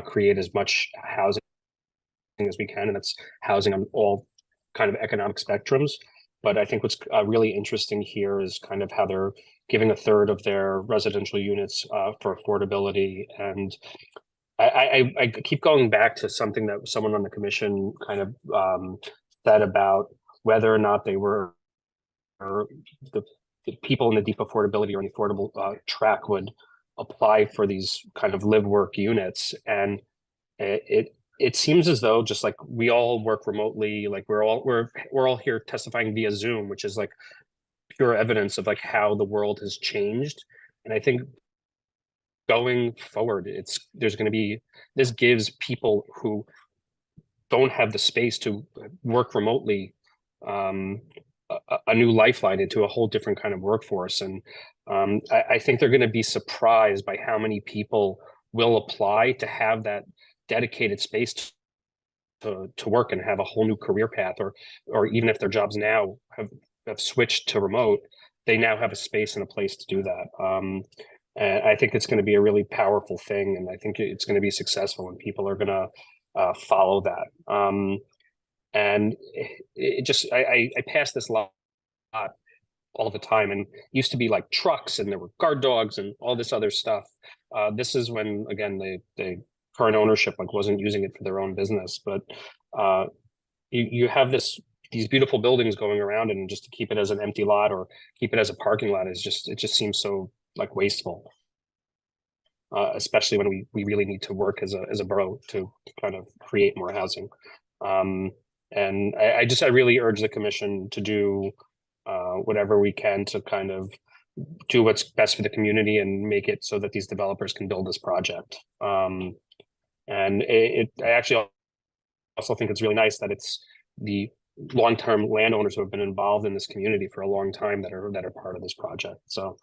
create as much housing as we can, and that's housing on all kind of economic spectrums. But I think what's really interesting here is kind of how they're giving a third of their residential units for affordability. And I keep going back to something that someone on the commission kind of said about whether or not they were the people in the deep affordability or in the affordable track would apply for these kind of live work units. And it seems as though, just like we all work remotely, like we're all here testifying via Zoom, which is like pure evidence of like how the world has changed. And I think going forward, this gives people who don't have the space to work remotely a new lifeline into a whole different kind of workforce. And I think they're going to be surprised by how many people will apply to have that dedicated space to work and have a whole new career path, or even if their jobs now have switched to remote, they now have a space and a place to do that. And I think it's going to be a really powerful thing, and I think it's going to be successful, and people are going to follow that. And I pass this lot all the time, and used to be like trucks, and there were guard dogs and all this other stuff. This is when, again, the current ownership like wasn't using it for their own business, but you have these beautiful buildings going around, and just to keep it as an empty lot or keep it as a parking lot it just seems so like wasteful. Especially when we really need to work as a borough to kind of create more housing. And I really urge the commission to do whatever we can to kind of do what's best for the community and make it so that these developers can build this project. And I actually also think it's really nice that it's the long-term landowners who have been involved in this community for a long time that are part of this project. So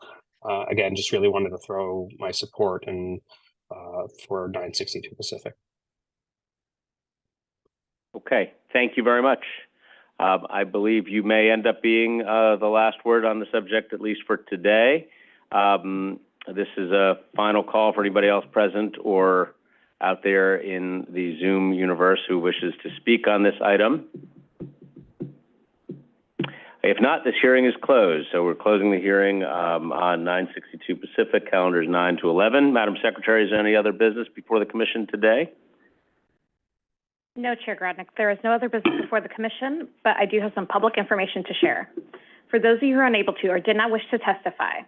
again, just really wanted to throw my support and for 962 Pacific. Okay, thank you very much. I believe you may end up being the last word on the subject, at least for today. This is a final call for anybody else present or out there in the Zoom universe who wishes to speak on this item? If not, this hearing is closed. So we're closing the hearing on 962 Pacific, calendars 9 to 11. Madam Secretary, is there any other business before the commission today? No, Chair Grodnick, there is no other business before the commission, but I do have some public information to share. For those of you who are unable to or did not wish to testify,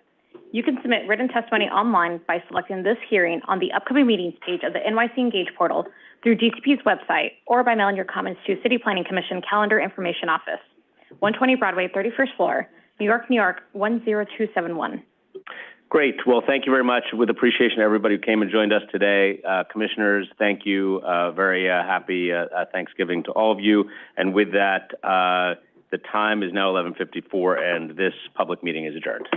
you can submit written testimony online by selecting this hearing on the upcoming meetings page of the NYC Engage portal through DCP's website or by mailing your comments to City Planning Commission Calendar Information Office, 120 Broadway, 31st floor, New York, New York, 10271. Great. Well, thank you very much. With appreciation to everybody who came and joined us today. Commissioners, thank you. Very happy Thanksgiving to all of you. And with that, the time is now 11:54 and this public meeting is adjourned.